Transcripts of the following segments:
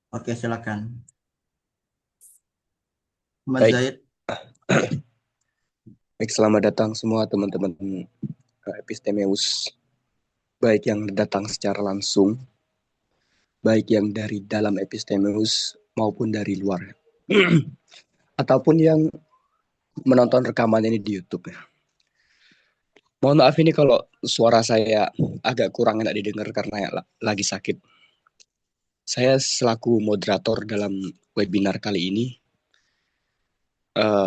Oke, silakan. Mas Baik, Zaid. baik, selamat datang semua teman-teman Epistemeus, baik yang datang secara langsung, baik yang dari dalam Epistemeus maupun dari luar, ataupun yang menonton rekaman ini di YouTube ya. Mohon maaf ini kalau suara saya agak kurang enak didengar karena lagi sakit. Saya selaku moderator dalam webinar kali ini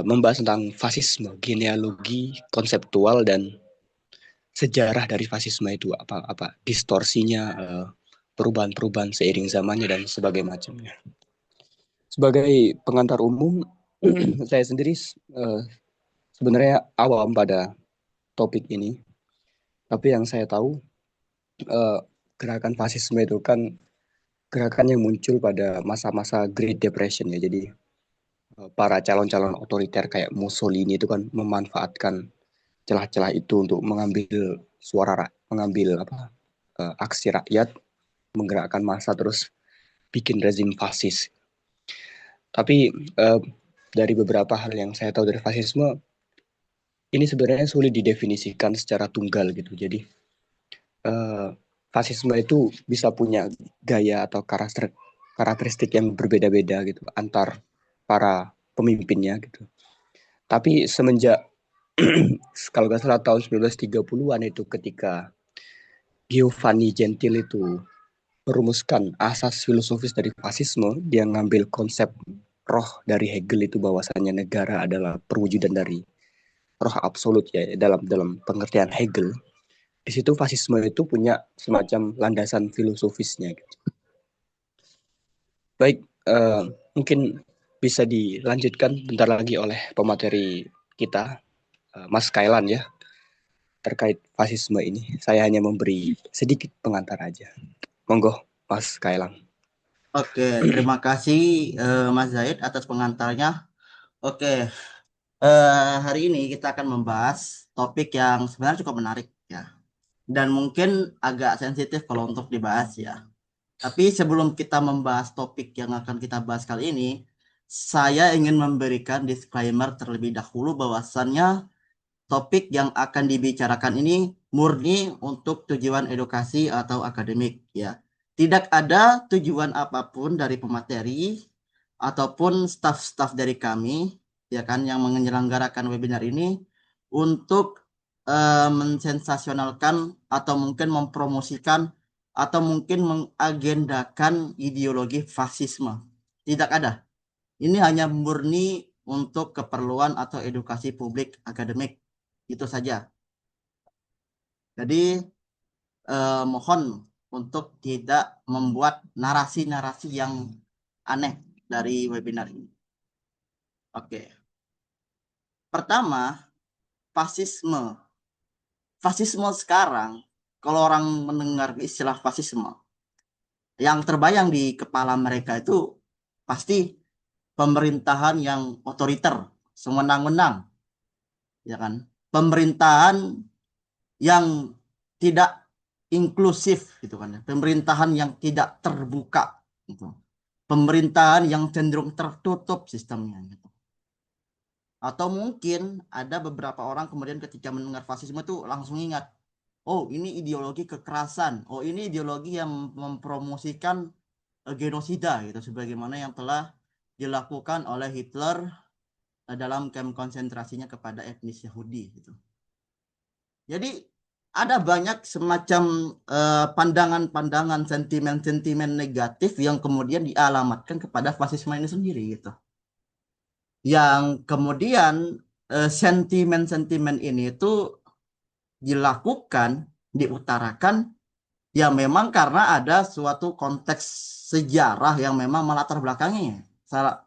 membahas tentang fasisme, genealogi konseptual dan sejarah dari fasisme itu apa distorsinya, perubahan-perubahan seiring zamannya dan sebagainya macamnya. Sebagai pengantar umum, saya sendiri sebenarnya awam pada topik ini, tapi yang saya tahu uh, gerakan fasisme itu kan gerakan yang muncul pada masa-masa Great Depression ya. Jadi para calon-calon otoriter kayak Mussolini itu kan memanfaatkan celah-celah itu untuk mengambil suara, mengambil aksi rakyat, menggerakkan massa terus bikin rezim fasis. Tapi dari beberapa hal yang saya tahu dari fasisme, ini sebenarnya sulit didefinisikan secara tunggal gitu. Jadi eh, fasisme itu bisa punya gaya atau karakteristik yang berbeda-beda gitu antar para pemimpinnya gitu. Tapi semenjak kalau nggak salah tahun 1930-an itu ketika Giovanni Gentile itu merumuskan asas filosofis dari fasisme, dia ngambil konsep roh dari Hegel itu bahwasanya negara adalah perwujudan dari roh absolut ya dalam dalam pengertian Hegel. Di situ fasisme itu punya semacam landasan filosofisnya. Gitu. Baik, mungkin bisa dilanjutkan bentar lagi oleh pemateri kita, Mas Kailan ya, terkait fasisme ini. Saya hanya memberi sedikit pengantar aja. Monggo, Mas Kailan. Oke, terima kasih Mas Zaid atas pengantarnya. Oke, hari ini kita akan membahas topik yang sebenarnya cukup menarik ya. Dan mungkin agak sensitif kalau untuk dibahas ya. Tapi sebelum kita membahas topik yang akan kita bahas kali ini, saya ingin memberikan disclaimer terlebih dahulu bahwasannya topik yang akan dibicarakan ini murni untuk tujuan edukasi atau akademik ya. Tidak ada tujuan apapun dari pemateri ataupun staf-staf dari kami ya kan yang menyelenggarakan webinar ini untuk mensensasionalkan atau mungkin mempromosikan atau mungkin mengagendakan ideologi fasisme. Tidak ada. Ini hanya murni untuk keperluan atau edukasi publik akademik. Itu saja. Jadi mohon untuk tidak membuat narasi-narasi yang aneh dari webinar ini. Oke. Pertama, fasisme. Fasisme sekarang, kalau orang mendengar istilah fasisme, yang terbayang di kepala mereka itu pasti pemerintahan yang otoriter, sewenang-wenang, ya kan? Pemerintahan yang tidak inklusif gitu kan ya. Pemerintahan yang tidak terbuka gitu. Pemerintahan yang cenderung tertutup sistemnya gitu. Atau mungkin ada beberapa orang kemudian ketika mendengar fasisme itu langsung ingat, oh ini ideologi kekerasan, oh ini ideologi yang mempromosikan genosida gitu sebagaimana yang telah dilakukan oleh Hitler dalam kamp konsentrasinya kepada etnis Yahudi gitu. Jadi ada banyak semacam pandangan-pandangan, sentimen-sentimen negatif yang kemudian dialamatkan kepada fasisme ini sendiri gitu. Yang kemudian sentimen-sentimen ini itu dilakukan, diutarakan ya memang karena ada suatu konteks sejarah yang memang melatar belakangnya. Salah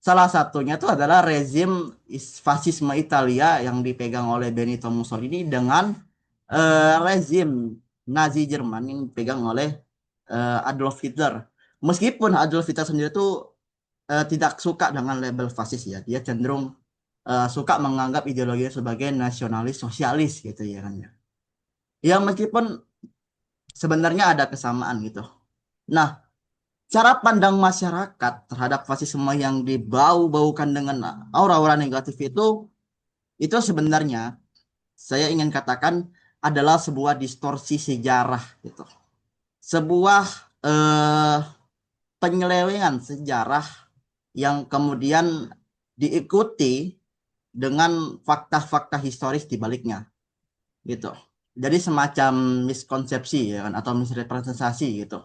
salah satunya itu adalah rezim fasisme Italia yang dipegang oleh Benito Mussolini dengan rezim Nazi Jerman yang dipegang oleh Adolf Hitler. Meskipun Adolf Hitler sendiri itu tidak suka dengan label fasis ya, dia cenderung suka menganggap ideologinya sebagai nasionalis sosialis gitu ya kan ya. Ya meskipun sebenarnya ada kesamaan gitu. Nah, cara pandang masyarakat terhadap fasisme yang dibau-baukan dengan aura-aura negatif itu sebenarnya saya ingin katakan adalah sebuah distorsi sejarah gitu. Sebuah eh, penyelewengan sejarah yang kemudian diikuti dengan fakta-fakta historis di baliknya gitu. Jadi semacam miskonsepsi ya kan atau misrepresentasi gitu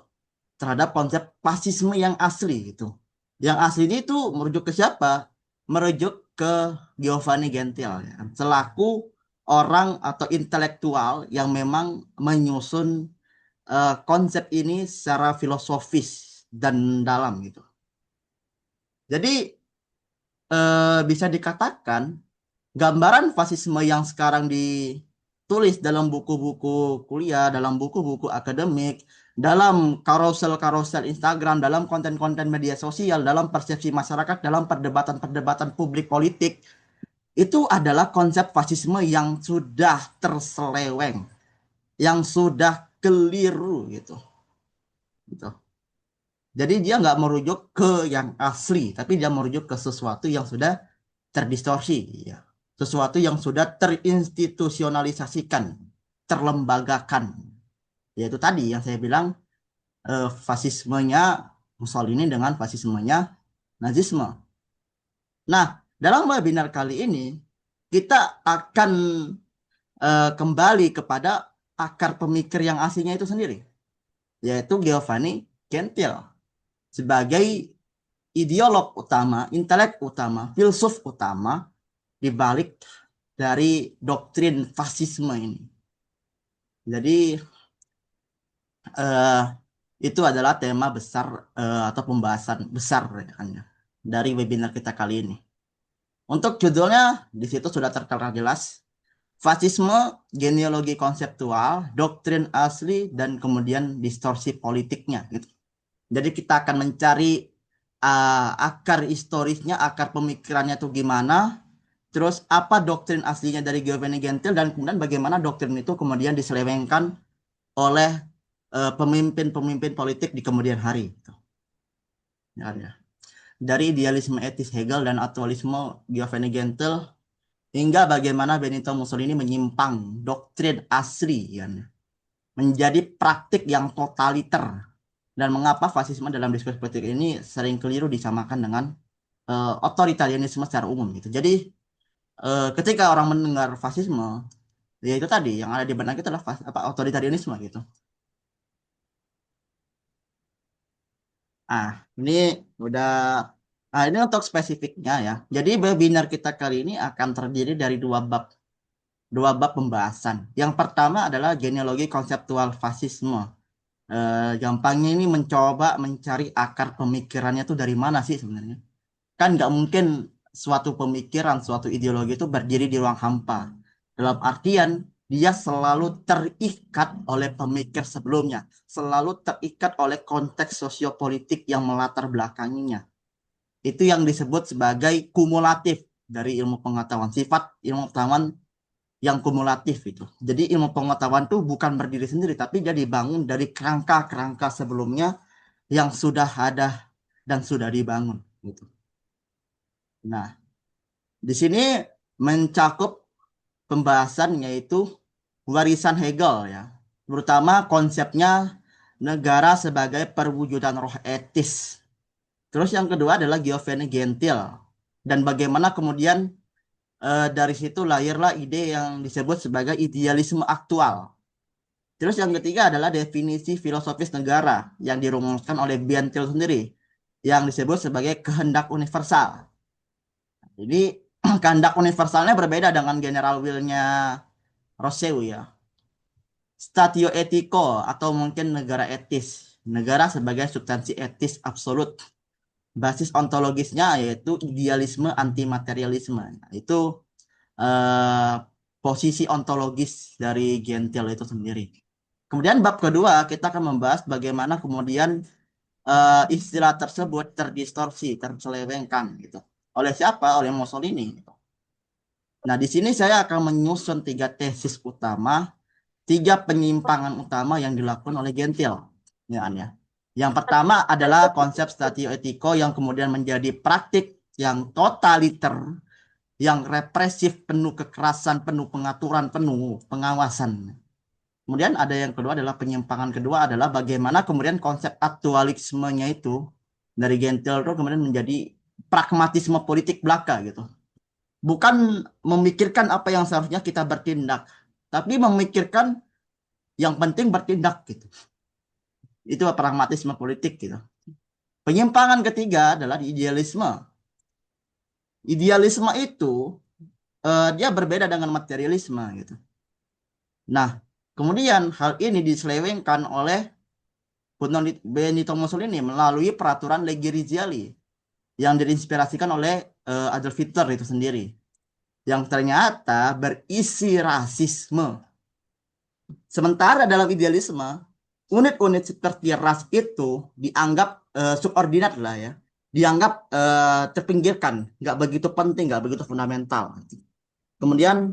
terhadap konsep fasisme yang asli gitu. Yang asli itu merujuk ke siapa? Merujuk ke Giovanni Gentile ya kan? Selaku orang atau intelektual yang memang menyusun konsep ini secara filosofis dan dalam gitu. Jadi bisa dikatakan gambaran fasisme yang sekarang ditulis dalam buku-buku kuliah, dalam buku-buku akademik, dalam karosel-karosel Instagram, dalam konten-konten media sosial, dalam persepsi masyarakat, dalam perdebatan-perdebatan publik politik, itu adalah konsep fasisme yang sudah terseleweng, yang sudah keliru gitu. Gitu. Jadi dia nggak merujuk ke yang asli, tapi dia merujuk ke sesuatu yang sudah terdistorsi, ya. Sesuatu yang sudah terinstitusionalisasikan, terlembagakan. Yaitu tadi yang saya bilang fasismenya Mussolini dengan fasismenya Nazisme. Nah, dalam webinar kali ini kita akan kembali kepada akar pemikir yang aslinya itu sendiri, yaitu Giovanni Gentile sebagai ideolog utama, intelek utama, filsuf utama di balik dari doktrin fasisme ini. Jadi eh, itu adalah tema besar atau pembahasan besar ya, dari webinar kita kali ini. Untuk judulnya di situ sudah tertera jelas, fasisme, genealogi konseptual, doktrin asli, dan kemudian distorsi politiknya. Gitu. Jadi kita akan mencari akar historisnya, akar pemikirannya itu gimana, terus apa doktrin aslinya dari Giovanni Gentile, dan kemudian bagaimana doktrin itu kemudian diselewengkan oleh pemimpin-pemimpin politik di kemudian hari. Ya, ya. Dari idealisme etis Hegel dan aktualisme Giovanni Gentile hingga bagaimana Benito Mussolini menyimpang doktrin asli ya, menjadi praktik yang totaliter, dan mengapa fasisme dalam diskusi politik ini sering keliru disamakan dengan otoritarianisme secara umum gitu. Jadi ketika orang mendengar fasisme, ya itu tadi yang ada di benak kita adalah otoritarianisme gitu. Ini udah ini untuk spesifiknya ya. Jadi webinar kita kali ini akan terdiri dari dua bab pembahasan. Yang pertama adalah genealogi konseptual fasisme. Gampangnya ini mencoba mencari akar pemikirannya tuh dari mana sih sebenarnya. Kan nggak mungkin suatu pemikiran, suatu ideologi itu berdiri di ruang hampa. Dalam artian, dia selalu terikat oleh pemikir sebelumnya, selalu terikat oleh konteks sosiopolitik yang melatar belakanginya. Itu yang disebut sebagai kumulatif dari ilmu pengetahuan. Sifat ilmu pengetahuan yang kumulatif itu. Jadi ilmu pengetahuan itu bukan berdiri sendiri, tapi dia dibangun dari kerangka-kerangka sebelumnya yang sudah ada dan sudah dibangun. Gitu. Nah, di sini mencakup pembahasan yaitu warisan Hegel ya, terutama konsepnya negara sebagai perwujudan roh etis. Terus yang kedua adalah Giovanni Gentile dan bagaimana kemudian dari situ lahirlah ide yang disebut sebagai idealisme aktual. Terus yang ketiga adalah definisi filosofis negara yang dirumuskan oleh Gentile sendiri yang disebut sebagai kehendak universal. Jadi kehendak universalnya berbeda dengan general will-nya Rousseau ya. Statio ethico atau mungkin negara etis. Negara sebagai substansi etis absolut. Basis ontologisnya yaitu idealisme antimaterialisme. Nah, itu eh, posisi ontologis dari Gentile itu sendiri. Kemudian bab kedua kita akan membahas bagaimana kemudian istilah tersebut terdistorsi, terselewengkan gitu. Oleh siapa? Oleh Mussolini. Gitu. Nah, di sini saya akan menyusun 3 tesis utama, 3 penyimpangan utama yang dilakukan oleh Gentile. Ya, ya. Yang pertama adalah konsep statio etiko yang kemudian menjadi praktik yang totaliter, yang represif, penuh kekerasan, penuh pengaturan, penuh pengawasan. Kemudian ada yang kedua adalah penyimpangan kedua adalah bagaimana kemudian konsep aktualismenya itu dari Gentile itu kemudian menjadi pragmatisme politik belaka gitu. Bukan memikirkan apa yang seharusnya kita bertindak, tapi memikirkan yang penting bertindak gitu. Itu pragmatisme politik gitu. Penyimpangan ketiga adalah idealisme. Idealisme itu dia berbeda dengan materialisme gitu. Nah, kemudian hal ini diselewengkan oleh Benito Mussolini melalui peraturan Legge Razziali yang diinspirasikan oleh Adolf Hitler itu sendiri, yang ternyata berisi rasisme. Sementara dalam idealisme, unit-unit seperti ras itu dianggap subordinat lah ya, dianggap terpinggirkan, nggak begitu penting, nggak begitu fundamental. Kemudian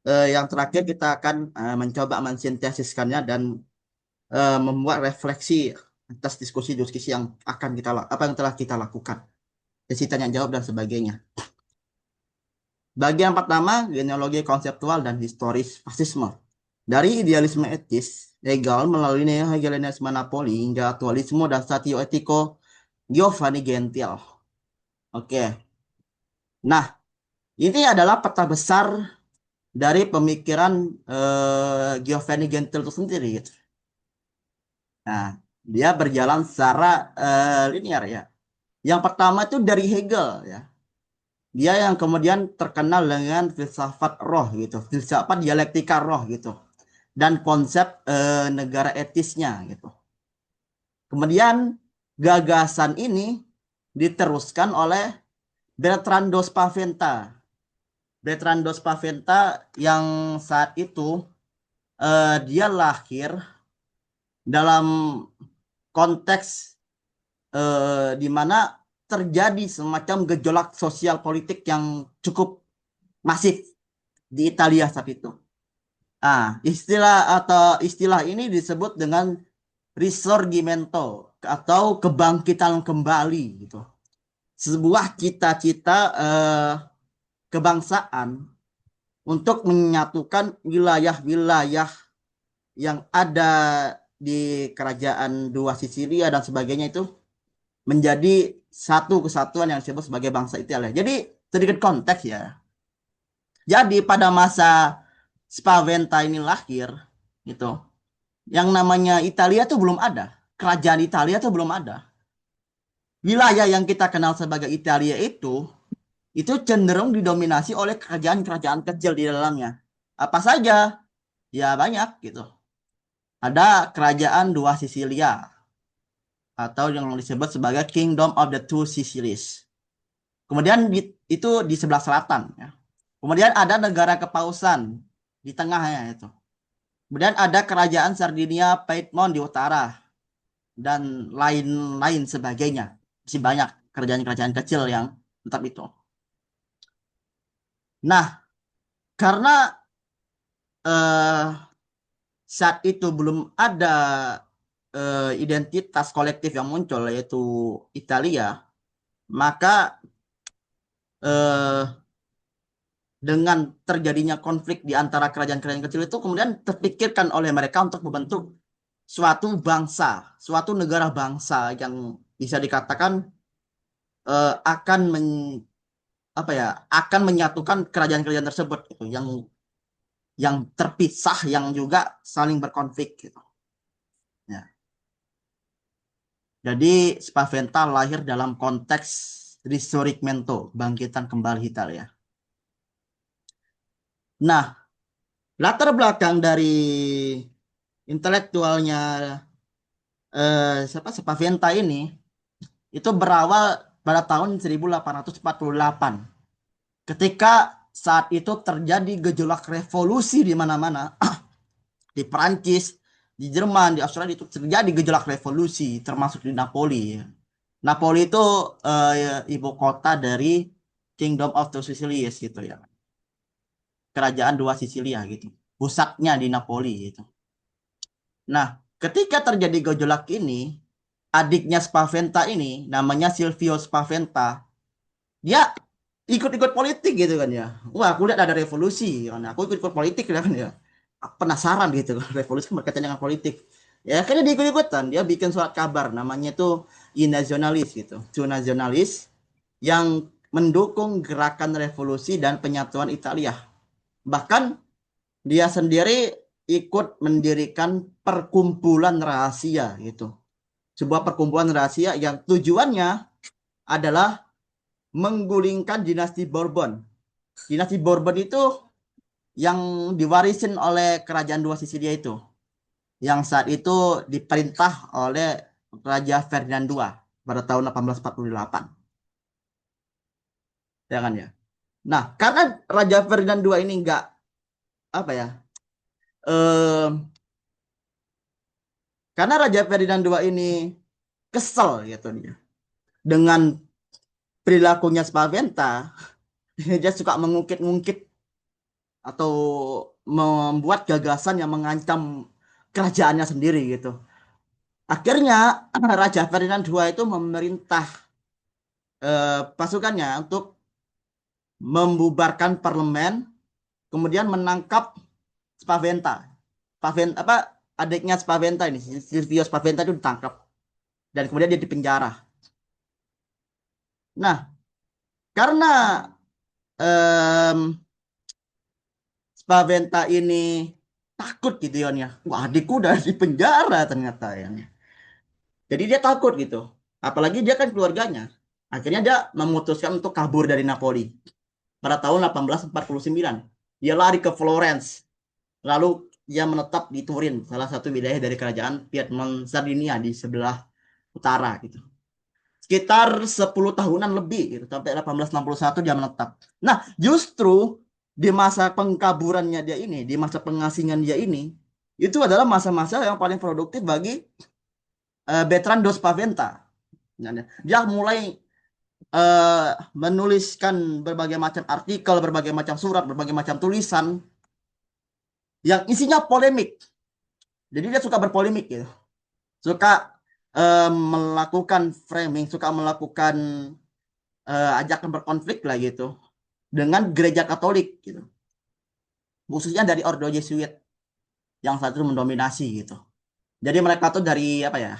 yang terakhir kita akan mencoba mensintesiskannya dan membuat refleksi atas diskusi-diskusi yang akan kita apa yang telah kita lakukan, sesi tanya jawab dan sebagainya. Bagian pertama, genealogi konseptual dan historis fasisme. Dari idealisme etis, Hegel melalui neo-hegelianisme Napoli hingga aktualisme dan statio etiko Giovanni Gentile. Oke. Nah, ini adalah peta besar dari pemikiran Giovanni Gentile itu sendiri gitu. Nah, dia berjalan secara linear ya. Yang pertama itu dari Hegel ya. Dia yang kemudian terkenal dengan filsafat roh gitu, filsafat dialektika roh gitu, dan konsep negara etisnya gitu. Kemudian gagasan ini diteruskan oleh Bertrand do Spaventa. Bertrand do Spaventa yang saat itu dia lahir dalam konteks di mana terjadi semacam gejolak sosial politik yang cukup masif di Italia saat itu. Ah, istilah ini disebut dengan risorgimento atau kebangkitan kembali gitu. Sebuah cita-cita kebangsaan untuk menyatukan wilayah-wilayah yang ada di kerajaan dua Sisilia dan sebagainya itu menjadi satu kesatuan yang disebut sebagai bangsa Italia. Jadi sedikit konteks ya. Jadi pada masa Spaventa ini lahir gitu, yang namanya Italia tuh belum ada. Kerajaan Italia tuh belum ada. Wilayah yang kita kenal sebagai Italia itu cenderung didominasi oleh kerajaan-kerajaan kecil di dalamnya. Apa saja? Ya banyak gitu. Ada kerajaan dua Sisilia atau yang disebut sebagai Kingdom of the Two Sicilies. Kemudian itu di sebelah selatan ya. Kemudian ada negara kepausan di tengahnya itu. Kemudian ada kerajaan Sardinia Piedmont di utara dan lain-lain sebagainya. Masih banyak kerajaan-kerajaan kecil yang tetap itu. Nah, karena eh, saat itu belum ada identitas kolektif yang muncul yaitu Italia, maka eh, dengan terjadinya konflik di antara kerajaan-kerajaan kecil itu kemudian terpikirkan oleh mereka untuk membentuk suatu bangsa, suatu negara bangsa yang bisa dikatakan akan apa ya, akan menyatukan kerajaan-kerajaan tersebut gitu, yang terpisah yang juga saling berkonflik gitu. Ya. Jadi Spaventa lahir dalam konteks Risorgimento, bangkitan kembali Italia. Nah, latar belakang dari intelektualnya siapa Spaventa ini itu berawal pada tahun 1848 ketika saat itu terjadi gejolak revolusi di mana-mana di Perancis, di Jerman, di Australia itu terjadi gejolak revolusi termasuk di Napoli. Napoli itu ibu kota dari Kingdom of the Sicilies gitu ya. Kerajaan dua Sisilia gitu. Pusatnya di Napoli gitu. Nah, ketika terjadi gejolak ini, adiknya Spaventa ini namanya Silvio Spaventa, dia ikut-ikut politik gitu kan ya. Wah, aku lihat ada revolusi kan. Aku ikut-ikut politik kan ya. Penasaran gitu kan, revolusi berkaitan dengan politik. Ya, akhirnya dia ikut-ikutan. Dia bikin surat kabar namanya tuh I Nasionalis gitu. Two Nasionalis yang mendukung gerakan revolusi dan penyatuan Italia. Bahkan dia sendiri ikut mendirikan perkumpulan rahasia gitu. Sebuah perkumpulan rahasia yang tujuannya adalah menggulingkan dinasti Bourbon. Dinasti Bourbon itu yang divarisin oleh kerajaan dua Sisilia itu, yang saat itu diperintah oleh Raja Ferdinand II pada tahun 1848, ya kan ya. Nah, karena Raja Ferdinand II ini enggak apa ya, eh, karena Raja Ferdinand II ini kesel gitu dia dengan perilakunya Spaventa. Dia suka mengungkit-ungkit atau membuat gagasan yang mengancam kerajaannya sendiri gitu. Akhirnya Raja Ferdinand II itu memerintah pasukannya untuk membubarkan parlemen, kemudian menangkap Spaventa. Spaventa apa adiknya Spaventa ini, Silvio Spaventa itu ditangkap dan kemudian dia dipenjara. Nah, karena em, Spaventa ini takut gitu ya, wah adikku udah di penjara ternyata ya. Jadi dia takut gitu. Apalagi dia kan keluarganya. Akhirnya dia memutuskan untuk kabur dari Napoli pada tahun 1849. Dia lari ke Florence. Lalu dia menetap di Turin, salah satu wilayah dari kerajaan Piedmont Sardinia di sebelah utara gitu. Sekitar 10 tahunan lebih gitu, sampai 1861 dia menetap. Nah, justru di masa pengkaburannya dia ini, di masa pengasingan dia ini, itu adalah masa-masa yang paling produktif bagi Bertrand dos Paventa. Dia mulai menuliskan berbagai macam artikel, berbagai macam surat, berbagai macam tulisan yang isinya polemik. Jadi dia suka berpolemik gitu. Suka melakukan framing, suka melakukan ajakan berkonflik lah gitu dengan gereja Katolik gitu. Khususnya dari Ordo Jesuit yang saat itu mendominasi gitu. Jadi mereka tuh dari apa ya?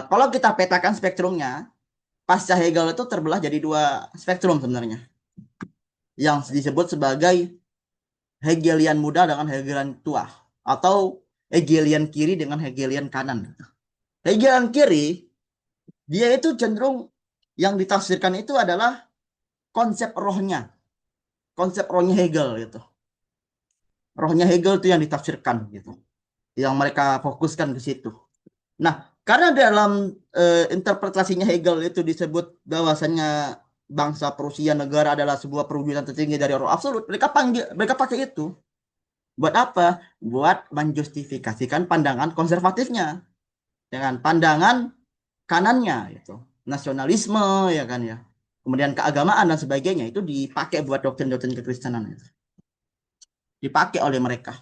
Kalau kita petakan spektrumnya, pasca Hegel itu terbelah jadi dua spektrum sebenarnya. Yang disebut sebagai Hegelian muda dengan Hegelian tua, atau Hegelian kiri dengan Hegelian kanan. Hegelian kiri dia itu cenderung yang ditafsirkan itu adalah konsep rohnya Hegel gitu. Rohnya Hegel itu yang ditafsirkan gitu, yang mereka fokuskan ke situ. Nah, karena dalam interpretasinya Hegel itu disebut bahwasannya bangsa Prusia negara adalah sebuah perwujudan tertinggi dari roh absolut, mereka pakai itu. Buat apa? Buat menjustifikasikan pandangan konservatifnya dengan pandangan kanannya gitu. Nasionalisme ya kan ya. Kemudian keagamaan dan sebagainya itu dipakai buat doktrin-doktrin kekristenan itu. Dipakai oleh mereka.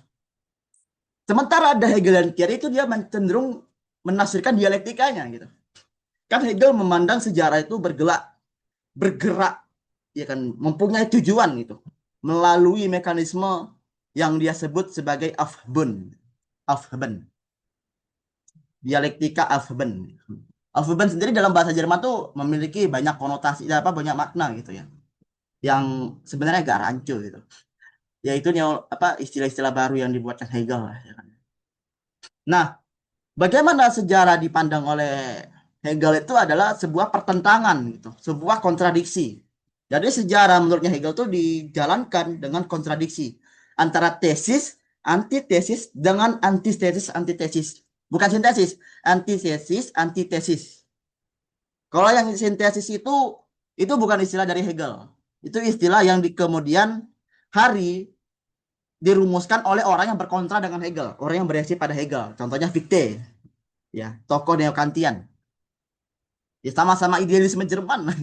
Sementara ada Hegelian kiri itu dia cenderung menafsirkan dialektikanya gitu. Kan Hegel memandang sejarah itu bergerak ya kan, mempunyai tujuan gitu. Melalui mekanisme yang dia sebut sebagai Aufbund. Aufbund. Dialektika Aufbund. Aufbund sendiri dalam bahasa Jerman tuh memiliki banyak konotasi apa banyak makna gitu ya. Yang sebenarnya agak rancu gitu. Yaitu apa istilah-istilah baru yang dibuatkan Hegel ya kan. Nah, bagaimana sejarah dipandang oleh Hegel itu adalah sebuah pertentangan gitu, sebuah kontradiksi. Jadi sejarah menurutnya Hegel itu dijalankan dengan kontradiksi antara tesis, antitesis dengan antitesis, antitesis. Bukan sintesis, antitesis, antitesis. Kalau yang sintesis itu bukan istilah dari Hegel. Itu istilah yang di kemudian hari dirumuskan oleh orang yang berkontra dengan Hegel, orang yang bereaksi pada Hegel. Contohnya Fichte, ya, tokoh neo-Kantian. Ya sama-sama idealisme Jerman lah.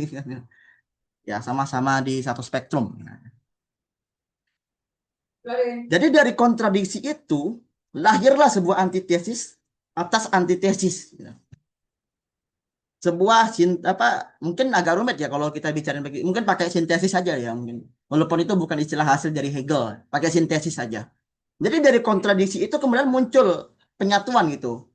Ya sama-sama di satu spektrum. Jadi dari kontradiksi itu lahirlah sebuah antitesis atas antitesis. sebuah apa mungkin agak rumit ya kalau kita bicara mungkin pakai sintesis saja ya mungkin walaupun itu bukan istilah hasil dari Hegel, pakai sintesis saja. Jadi dari kontradiksi itu kemudian muncul penyatuan gitu.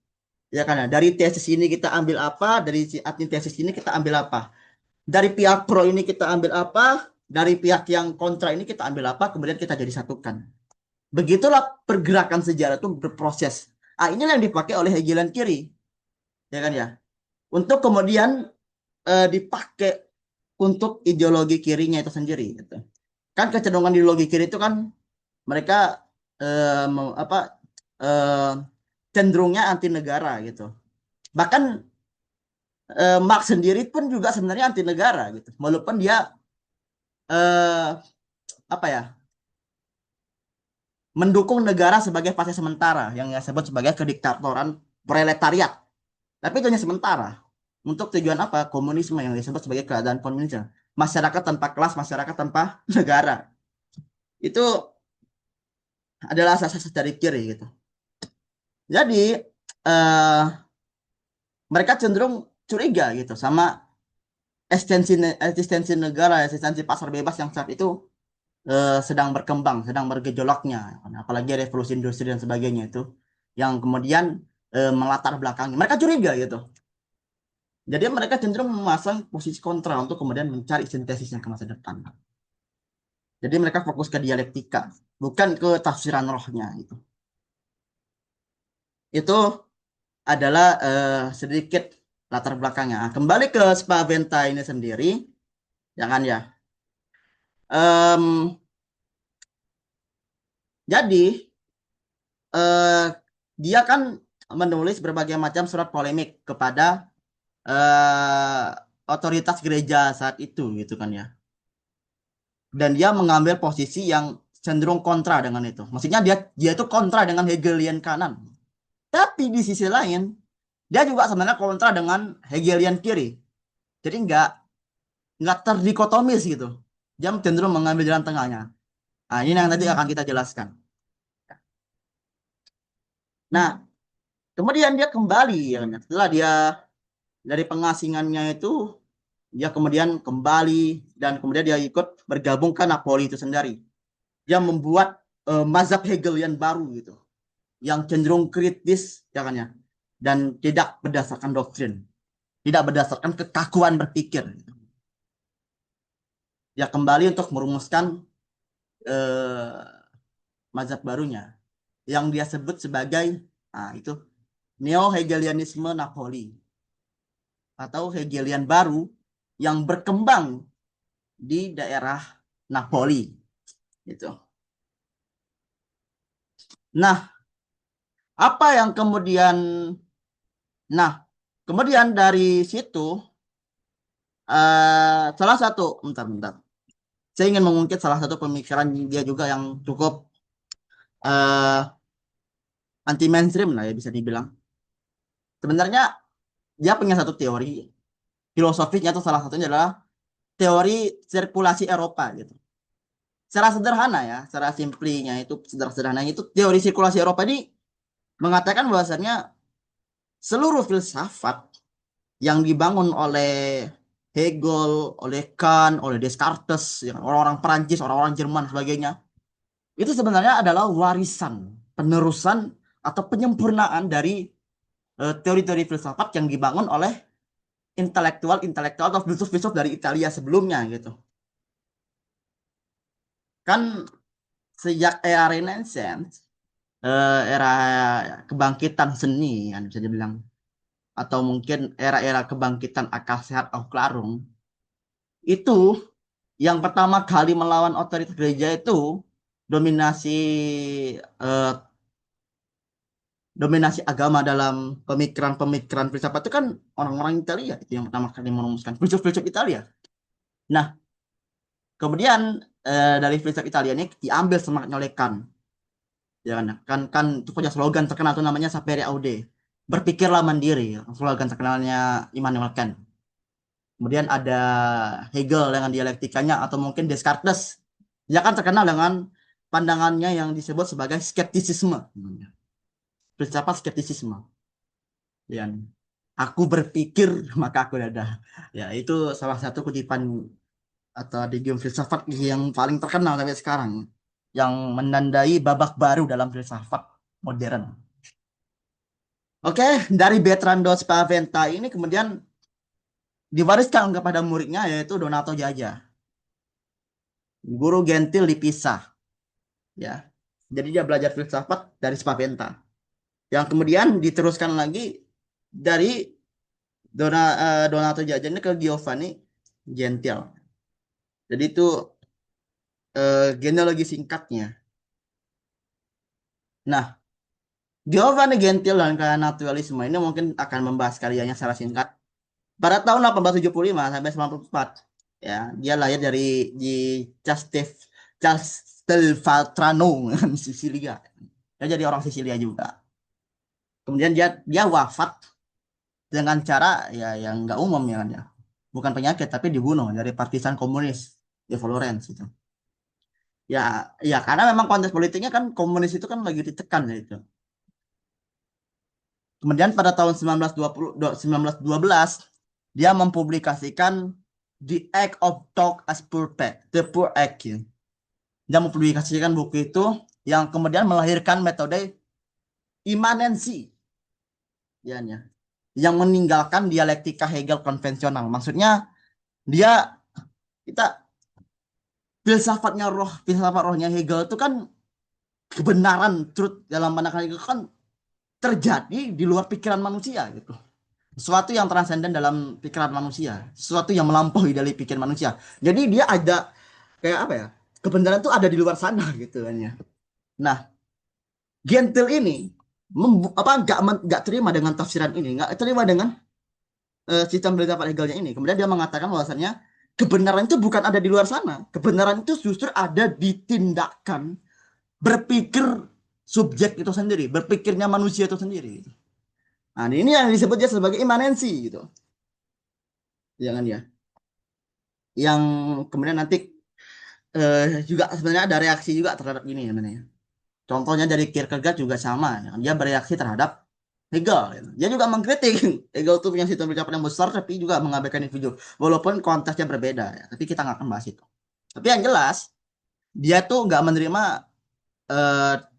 Ya kan ya, dari tesis ini kita ambil apa, dari antitesis ini kita ambil apa. Dari pihak pro ini kita ambil apa, dari pihak yang kontra ini kita ambil apa, kemudian kita jadi satukan. Begitulah pergerakan sejarah itu berproses. Ah, inilah yang dipakai oleh Hegelian kiri. Ya kan ya. Untuk kemudian dipakai untuk ideologi kirinya itu sendiri gitu. Kan kecenderungan ideologi kiri itu kan mereka apa cenderungnya anti negara gitu. Bahkan Marx sendiri pun juga sebenarnya anti negara gitu. Walaupun dia apa ya mendukung negara sebagai fase sementara yang disebut sebagai kediktatoran proletariat. Tapi itu hanya sementara. Untuk tujuan apa? Komunisme yang disebut sebagai keadaan komunisme. Masyarakat tanpa kelas, masyarakat tanpa negara. Itu adalah asas-asas dari kiri gitu. Jadi mereka cenderung curiga gitu sama eksistensi negara, eksistensi pasar bebas yang saat itu sedang berkembang, sedang bergejolaknya, apalagi revolusi industri dan sebagainya itu, yang kemudian melatar belakangi. Mereka curiga gitu. Jadi mereka cenderung memasang posisi kontra untuk kemudian mencari sintesisnya ke masa depan. Jadi mereka fokus ke dialektika, bukan ke tafsiran rohnya itu. Itu adalah sedikit latar belakangnya. Kembali ke Spaventa ini sendiri, ya kan ya. Jadi dia kan menulis berbagai macam surat polemik kepada otoritas gereja saat itu gitu kan ya. Dan dia mengambil posisi yang cenderung kontra dengan itu. Maksudnya dia itu kontra dengan Hegelian kanan. Tapi di sisi lain dia juga sebenarnya kontra dengan Hegelian kiri. Jadi nggak terdikotomis gitu. Dia cenderung mengambil jalan tengahnya. Nah, ini yang nanti akan kita jelaskan. Nah, kemudian dia kembali ya, setelah dia dari pengasingannya itu dia kemudian kembali dan kemudian dia ikut bergabung ke Napoli itu sendiri. Dia membuat mazhab Hegelian baru gitu, yang cenderung kritis ya kan ya, dan tidak berdasarkan doktrin, tidak berdasarkan kekakuan berpikir. Gitu. Dia kembali untuk merumuskan mazhab barunya yang dia sebut sebagai itu neo-Hegelianisme Napoli atau Hegelian baru yang berkembang di daerah Napoli gitu. Nah, apa yang kemudian kemudian dari situ salah satu bentar. Saya ingin mengungkit salah satu pemikiran dia juga yang cukup anti mainstream lah ya bisa dibilang. Sebenarnya dia punya satu teori filosofisnya itu salah satunya adalah teori sirkulasi Eropa gitu. Secara sederhana ya, secara simplinya itu sederhananya itu teori sirkulasi Eropa ini mengatakan bahwasannya seluruh filsafat yang dibangun oleh Hegel, oleh Kant, oleh Descartes, orang-orang Perancis, orang-orang Jerman, sebagainya, itu sebenarnya adalah warisan, penerusan atau penyempurnaan dari teori-teori filsafat yang dibangun oleh intelektual-intelektual atau filsuf-filsuf dari Italia sebelumnya gitu. Kan sejak era Renaissance, era kebangkitan seni, kan bisa dibilang, atau mungkin era-era kebangkitan akal sehat Aufklärung, itu yang pertama kali melawan otoritas gereja itu dominasi eh, dominasi agama dalam pemikiran-pemikiran filsafat itu kan orang-orang Italia itu yang pertama kali merumuskan filsuf-filsuf Italia. Nah, kemudian dari filsuf Italia ini diambil semangatnya oleh Kant. Ya kan itu punya slogan terkenal tuh namanya Sapere Aude. Berpikirlah mandiri, slogan terkenalnya Immanuel Kant. Kemudian ada Hegel dengan dialektikanya atau mungkin Descartes. Dia kan terkenal dengan pandangannya yang disebut sebagai skeptisisme. Filsafat skeptisisme. Ya. Aku berpikir maka aku ada. Ya, itu salah satu kutipan atau adigium filsafat yang paling terkenal sampai sekarang, yang menandai babak baru dalam filsafat modern. Oke, dari Bertrand Spaventa ini kemudian diwariskan kepada muridnya yaitu Donato Jaja. Guru gentil dipisah, ya. Jadi dia belajar filsafat dari Spaventa. Yang kemudian diteruskan lagi dari Donato Jaja ini ke Giovanni Gentil. Jadi itu genealogi singkatnya. Nah, Giovanni Gentil dan karya naturalisme ini mungkin akan membahas karyanya secara singkat. Pada tahun 1875 sampai 94, ya, dia lahir di Castel Castelvetrano, Sisilia. Dia jadi orang Sisilia juga. Kemudian dia wafat dengan cara ya yang nggak umum ya kan ya. Bukan penyakit tapi dibunuh dari partisan komunis di Florence itu. Ya, ya karena memang konteks politiknya kan komunis itu kan lagi ditekan ya itu. Kemudian pada tahun 1912 dia mempublikasikan The Act of Talk as Poor Act, The Poor Act. Ya. Dia mempublikasikan buku itu yang kemudian melahirkan metode imanensi, ya, ya, yang meninggalkan dialektika Hegel konvensional. Maksudnya dia kita filsafat rohnya Hegel itu kan kebenaran, truth dalam pandangan Hegel kan terjadi di luar pikiran manusia gitu. Sesuatu yang transenden dalam pikiran manusia, sesuatu yang melampaui dari pikiran manusia. Jadi dia ada kayak apa ya? Kebenaran itu ada di luar sana gitu kan ya. Nah, Gentil ini nggak terima dengan tafsiran ini, nggak terima dengan sistem filsafat Hegelnya ini. Kemudian dia mengatakan bahwasannya kebenaran itu bukan ada di luar sana. Kebenaran itu justru ada di tindakan berpikir subjek itu sendiri, berpikirnya manusia itu sendiri. Nah, ini yang disebut dia sebagai imanensi gitu. Jangan ya. Yang kemudian nanti juga sebenarnya ada reaksi juga terhadap ini namanya. Contohnya dari Kierkegaard juga sama, ya. Dia bereaksi terhadap Hegel. Ya. Dia juga mengkritik Hegel itu punya sistem pendapat yang besar, tapi juga mengabaikan individu. Walaupun konteksnya berbeda, ya. Tapi kita nggak akan bahas itu. Tapi yang jelas, dia tuh nggak menerima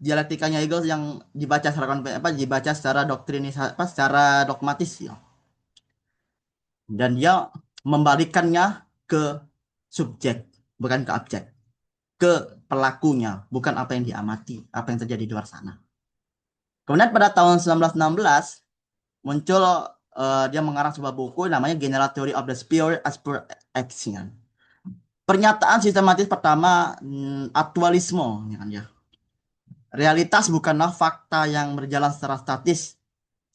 dialektikanya Hegel yang dibaca secara dibaca secara doktrinis secara dogmatis ya. Dan dia membalikkannya ke subjek, bukan ke objek, ke pelakunya, bukan apa yang diamati, apa yang terjadi di luar sana. Kemudian pada tahun 1916 muncul dia mengarang sebuah buku namanya General Theory of the Spirit as per Action. Pernyataan sistematis pertama aktualisme, ya kan ya. Realitas bukanlah fakta yang berjalan secara statis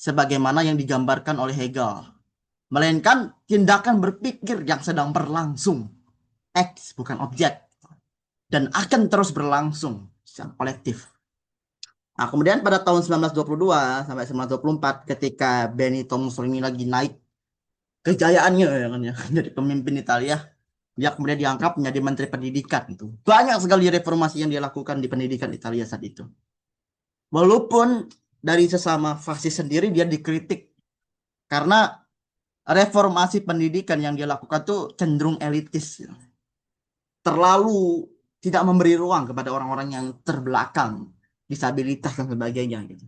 sebagaimana yang digambarkan oleh Hegel, melainkan tindakan berpikir yang sedang berlangsung, X bukan objek, dan akan terus berlangsung secara kolektif. Nah, kemudian pada tahun 1922 sampai 1924 ketika Benito Mussolini lagi naik kejayaannya ya kan ya, jadi pemimpin Italia, dia kemudian diangkat menjadi menteri pendidikan itu. Banyak sekali reformasi yang dia lakukan di pendidikan Italia saat itu. Walaupun dari sesama fasis sendiri dia dikritik karena reformasi pendidikan yang dia lakukan tuh cenderung elitis, ya. Terlalu tidak memberi ruang kepada orang-orang yang terbelakang, disabilitas dan sebagainya gitu.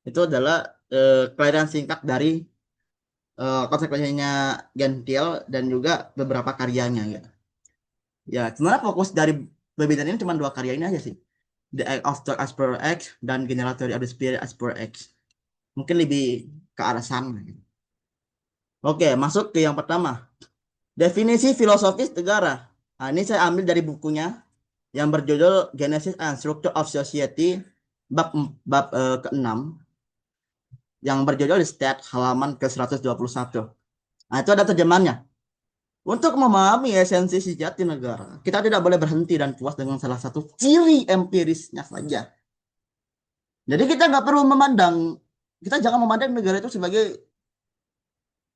Itu adalah kelahiran singkat dari konsekuensinya Gentil dan juga beberapa karyanya gitu. Ya, sebenarnya fokus dari Baby ini cuma dua karya ini aja sih. The Act of Thought as per X dan General Theory of the Spirit as per X. Mungkin lebih ke arah sana gitu. Oke, masuk ke yang pertama. Definisi filosofis negara. Nah, ini saya ambil dari bukunya yang berjudul Genesis and Structure of Society bab ke-6 yang berjudul The State halaman ke-121. Nah, itu ada terjemahannya. Untuk memahami esensi sejati negara, kita tidak boleh berhenti dan puas dengan salah satu ciri empirisnya saja. Jadi kita nggak perlu kita jangan memandang negara itu sebagai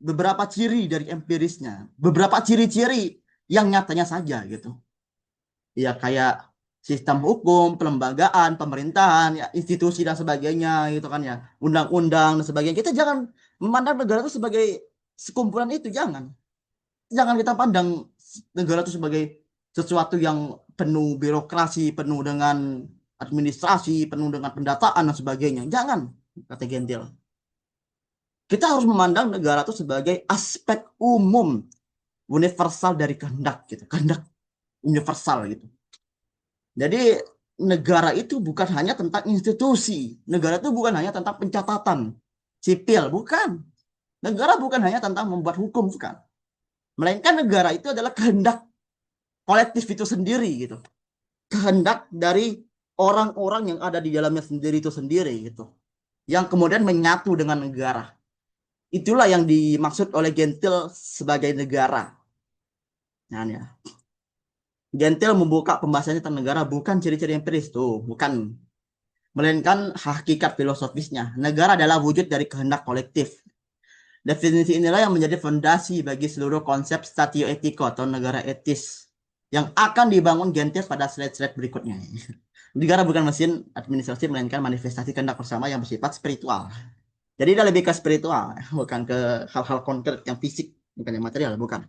beberapa ciri dari empirisnya, beberapa ciri-ciri yang nyatanya saja gitu. Ya kayak sistem hukum, pelembagaan, pemerintahan, ya, institusi dan sebagainya gitu kan ya, undang-undang dan sebagainya. Kita jangan Memandang negara itu sebagai sekumpulan itu, jangan. Jangan kita pandang negara itu sebagai sesuatu yang penuh birokrasi, penuh dengan administrasi, penuh dengan pendataan dan sebagainya. Jangan, kata Gentil. Kita harus memandang negara itu sebagai aspek umum, universal dari kehendak gitu. Kehendak universal gitu. Jadi negara itu bukan hanya tentang institusi. Negara itu bukan hanya tentang pencatatan sipil, bukan. Negara bukan hanya tentang membuat hukum, bukan. Melainkan negara itu adalah kehendak kolektif itu sendiri gitu. Kehendak dari orang-orang yang ada di dalamnya sendiri itu sendiri gitu. Yang kemudian menyatu dengan negara. Itulah yang dimaksud oleh Gentil sebagai negara. Nah, ya. Gentil membuka pembahasannya tentang negara bukan ciri-ciri empiris tuh, bukan. Melainkan hakikat filosofisnya. Negara adalah wujud dari kehendak kolektif. Definisi inilah yang menjadi fondasi bagi seluruh konsep statio etiko atau negara etis yang akan dibangun Gentil pada slide-slide berikutnya. Negara bukan mesin administrasi, melainkan manifestasi kehendak bersama yang bersifat spiritual. Jadi dia lebih ke spiritual, bukan ke hal-hal konkret yang fisik, bukan yang material, bukan.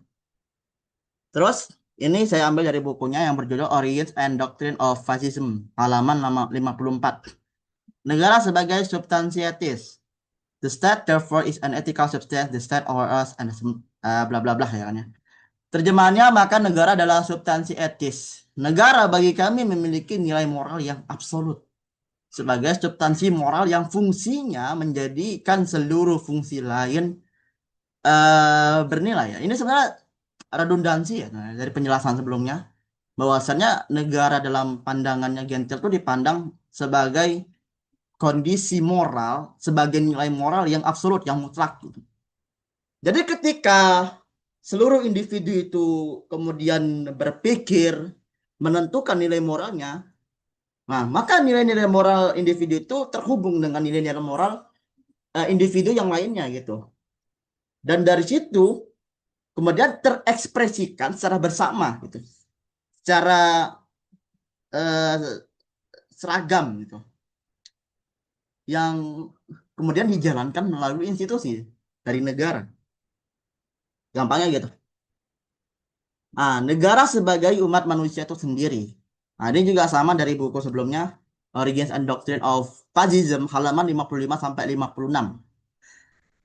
Terus, ini saya ambil dari bukunya yang berjudul Origins and Doctrine of Fascism, halaman 54. Negara sebagai substansi etis. The state therefore is an ethical substance, the state over us, and bla bla bla ya kan ya. Terjemahannya, maka negara adalah substansi etis. Negara bagi kami memiliki nilai moral yang absolut. Sebagai substansi moral yang fungsinya menjadikan seluruh fungsi lain bernilai ya. Ini sebenarnya redundansi ya dari penjelasan sebelumnya. Bahwasannya negara dalam pandangannya Gentil itu dipandang sebagai kondisi moral, sebagai nilai moral yang absolut, yang mutlak gitu. Jadi ketika seluruh individu itu kemudian berpikir menentukan nilai moralnya, nah maka nilai-nilai moral individu itu terhubung dengan nilai-nilai moral individu yang lainnya gitu. Dan dari situ kemudian terekspresikan secara bersama gitu, secara seragam gitu, yang kemudian dijalankan melalui institusi dari negara. Gampangnya gitu. Nah, negara sebagai umat manusia itu sendiri. Nah, ini juga sama dari buku sebelumnya, Origins and Doctrine of Fascism, halaman 55 sampai 56.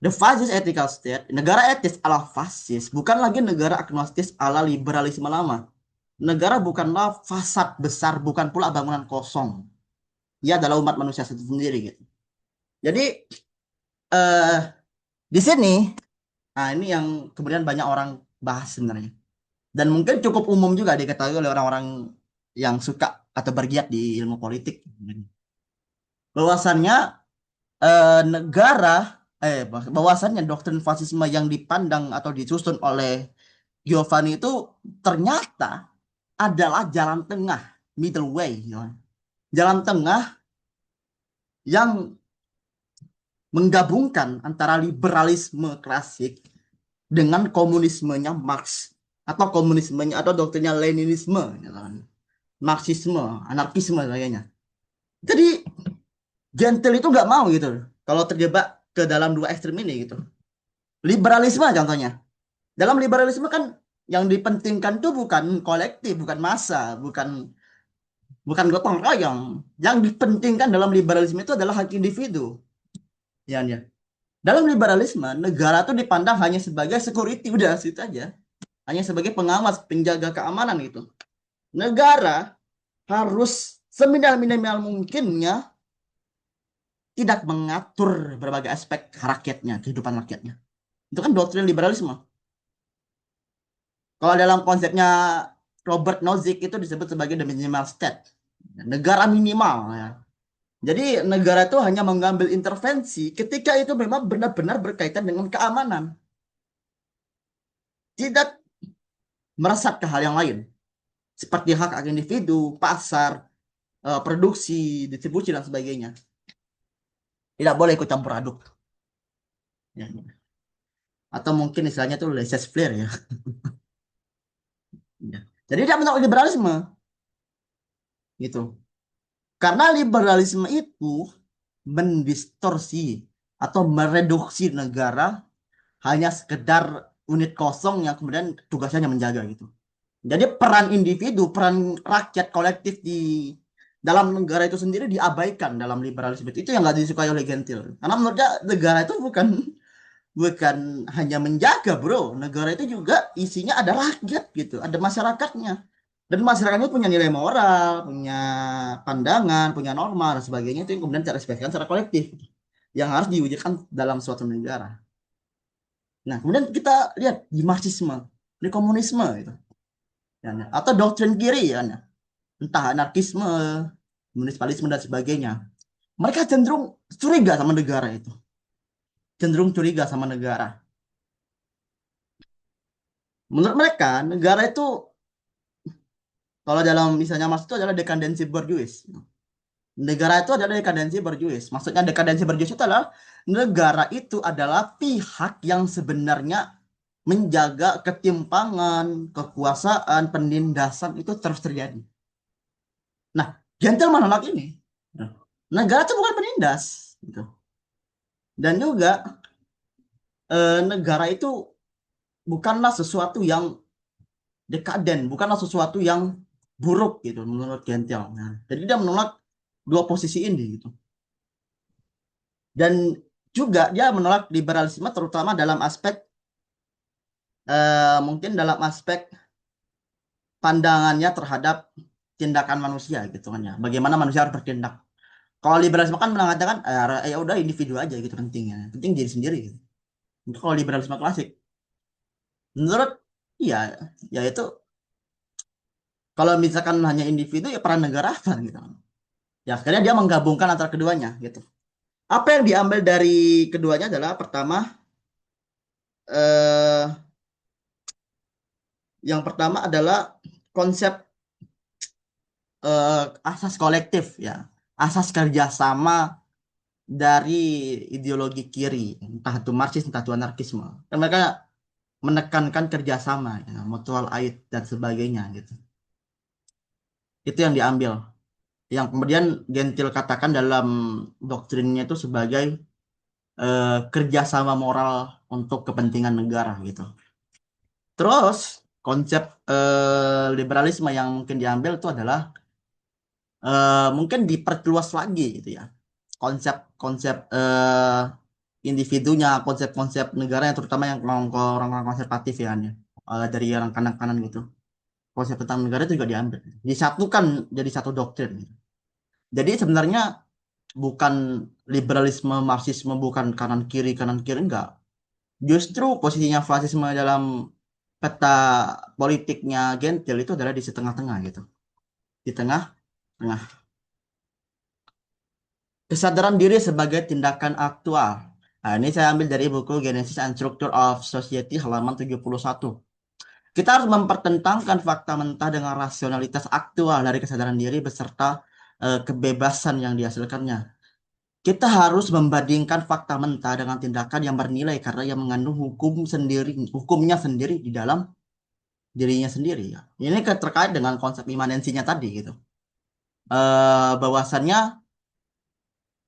The fascist ethical state, negara etis ala fasis, bukan lagi negara agnostis ala liberalisme lama. Negara bukanlah fasad besar, bukan pula bangunan kosong. Ia adalah umat manusia sendiri gitu. Jadi di sini, nah ini yang kemudian banyak orang bahas sebenarnya. Dan mungkin cukup umum juga diketahui oleh orang-orang yang suka atau bergiat di ilmu politik. Bahwasannya negara, bahwasannya doktrin fasisme yang dipandang atau disusun oleh Giovanni itu ternyata adalah jalan tengah, middle way. Jalan tengah yang menggabungkan antara liberalisme klasik dengan komunismenya Marx atau komunismenya atau doktrinnya Leninisme, Marxisme, anarkisme kayaknya. Jadi Gentil itu nggak mau gitu kalau terjebak ke dalam dua ekstrem ini gitu. Liberalisme contohnya. Dalam liberalisme kan yang dipentingkan tuh bukan kolektif, bukan massa, bukan gotong royong. Yang dipentingkan dalam liberalisme itu adalah hak individu. Ya, ya. Dalam liberalisme, negara itu dipandang hanya sebagai security, udah situ aja. Hanya sebagai pengawas, penjaga keamanan gitu. Negara harus seminimal-minimal mungkinnya tidak mengatur berbagai aspek rakyatnya, kehidupan rakyatnya. Itu kan doktrin liberalisme. Kalau dalam konsepnya Robert Nozick itu disebut sebagai the minimal state. Negara minimal ya. Jadi negara itu hanya mengambil intervensi ketika itu memang benar-benar berkaitan dengan keamanan. Tidak meresap ke hal yang lain. Seperti hak individu, pasar, produksi, distribusi, dan sebagainya. Tidak boleh ikut campur aduk. Ya. Atau mungkin istilahnya itu laissez-faire ya. Ya. Jadi dia menolak liberalisme. Gitu. Karena liberalisme itu mendistorsi atau mereduksi negara hanya sekedar unit kosong yang kemudian tugasnya hanya menjaga gitu. Jadi peran individu, peran rakyat kolektif di dalam negara itu sendiri diabaikan dalam liberalisme itu yang nggak disukai oleh Gentil. Karena menurut dia negara itu bukan hanya menjaga, bro. Negara itu juga isinya ada rakyat gitu, ada masyarakatnya. Dan masyarakatnya punya nilai moral, punya pandangan, punya norma dan sebagainya itu yang kemudian direspekkan secara kolektif yang harus diwujudkan dalam suatu negara. Nah, kemudian kita lihat di Marxisme, di komunisme gitu, ya, atau doktrin kiri ya, entah anarkisme, municipalisme dan sebagainya. Mereka cenderung curiga sama negara itu, cenderung curiga sama negara. Menurut mereka, negara itu kalau dalam misalnya Marx itu adalah dekadensi borjuis. Negara itu adalah dekadensi borjuis. Maksudnya dekadensi borjuis itu adalah negara itu adalah pihak yang sebenarnya menjaga ketimpangan, kekuasaan, penindasan itu terus terjadi. Nah, Gentle menolak ini. Negara itu bukan penindas, gitu. Dan juga negara itu bukanlah sesuatu yang dekaden, bukanlah sesuatu yang buruk gitu menurut Gentle. Nah, jadi dia menolak dua posisi ini gitu. Dan juga dia menolak liberalisme terutama dalam aspek mungkin dalam aspek pandangannya terhadap tindakan manusia gitu kan ya. Bagaimana manusia harus bertindak. Kalau liberalisme kan mengatakan ya udah individu aja gitu pentingnya. Penting diri sendiri gitu. Itu kalau liberalisme klasik. Menurut ya ya itu kalau misalkan hanya individu ya peran negara apa gitu. Ya akhirnya dia menggabungkan antara keduanya gitu. Apa yang diambil dari keduanya adalah pertama eh, yang pertama adalah konsep asas kolektif ya, asas kerjasama dari ideologi kiri, entah itu Marxis, entah itu anarkisme. Dan mereka menekankan kerjasama, ya, mutual aid dan sebagainya gitu. Itu yang diambil. Yang kemudian Gentil katakan dalam doktrinnya itu sebagai kerjasama moral untuk kepentingan negara gitu. Terus konsep liberalisme yang mungkin diambil itu adalah mungkin diperluas lagi gitu ya. Konsep-konsep individunya, konsep-konsep negaranya terutama yang orang-orang konservatif ya, kan, ya. Dari orang kanan-kanan gitu. Konsep tentang negara itu juga diambil. Disatukan jadi satu doktrin gitu. Jadi sebenarnya bukan liberalisme, marxisme bukan kanan kiri enggak. Justru posisinya fasisme dalam peta politiknya Gentil itu adalah di setengah-tengah gitu. Di tengah-tengah. Kesadaran diri sebagai tindakan aktual. Nah, ini saya ambil dari buku Genesis and Structure of Society halaman 71. Kita harus mempertentangkan fakta mentah dengan rasionalitas aktual dari kesadaran diri beserta kebebasan yang dihasilkannya. Kita harus membandingkan fakta mentah dengan tindakan yang bernilai karena yang mengandung hukumnya sendiri di dalam dirinya sendiri ya. Ini terkait dengan konsep imanensinya tadi gitu. Bahwasannya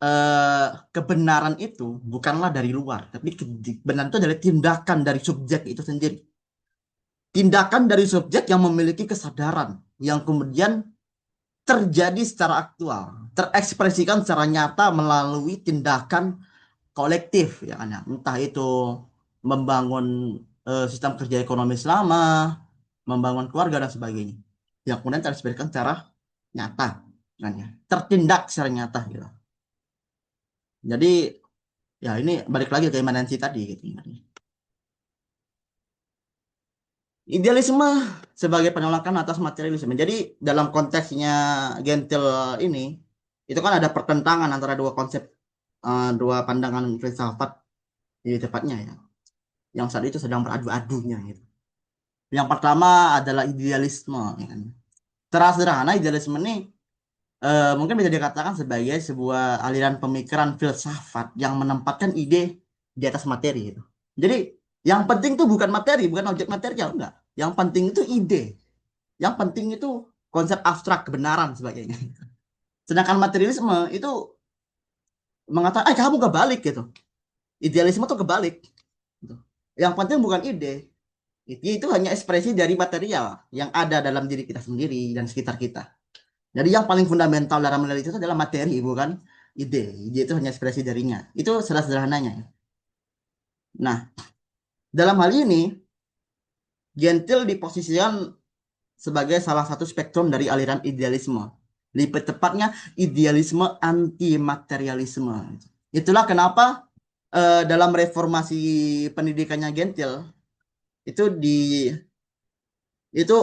eh, kebenaran itu bukanlah dari luar, tapi kebenaran itu adalah tindakan dari subjek itu sendiri. Tindakan dari subjek yang memiliki kesadaran, yang kemudian terjadi secara aktual, terekspresikan secara nyata melalui tindakan kolektif, ya kan ya. Entah itu membangun sistem kerja ekonomi selama, membangun keluarga dan sebagainya. Yang kemudian terekspresikan secara nyata, kan ya. Tertindak secara nyata gitu. Jadi ya ini balik lagi ke imanensi tadi gitu. Idealisme sebagai penolakan atas materialisme. Jadi dalam konteksnya Gentil ini itu kan ada pertentangan antara dua konsep, dua pandangan filsafat di tepatnya ya. Yang saat itu sedang beradu-adunya gitu. Yang pertama adalah idealisme, ya kan. Secara sederhana idealisme ini mungkin bisa dikatakan sebagai sebuah aliran pemikiran filsafat yang menempatkan ide di atas materi gitu. Jadi yang penting itu bukan materi, bukan objek material, enggak. Yang penting itu ide. Yang penting itu konsep abstrak kebenaran sebagainya. Sedangkan materialisme itu mengatakan, kamu gak balik gitu. Idealisme tuh kebalik. Gitu. Yang penting bukan ide. Itu hanya ekspresi dari material yang ada dalam diri kita sendiri dan sekitar kita. Jadi yang paling fundamental dalam meneliti itu adalah materi, bukan ide. Ide itu hanya ekspresi darinya. Itu sederhananya. Nah, dalam hal ini, Gentil diposisikan sebagai salah satu spektrum dari aliran idealisme. Lebih tepatnya, idealisme anti materialisme. Itulah kenapa dalam reformasi pendidikannya Gentil itu itu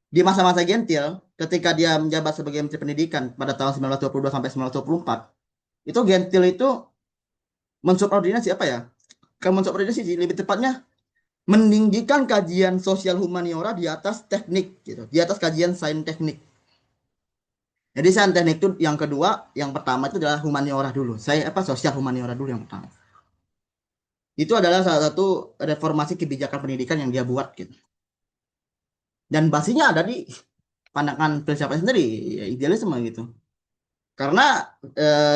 di masa-masa Gentil, ketika dia menjabat sebagai Menteri Pendidikan pada tahun 1922 sampai 1924, itu Gentil itu mensubordinasi apa ya? Mensubordinasi lebih tepatnya meninggikan kajian sosial humaniora di atas teknik gitu, di atas kajian sains teknik. Jadi sains teknik itu yang kedua, yang pertama itu adalah humaniora dulu. Saya apa sosial humaniora dulu yang pertama. Itu adalah salah satu reformasi kebijakan pendidikan yang dia buat gitu. Dan basisnya ada di pandangan filsafat sendiri, ya, idealisme gitu. Karena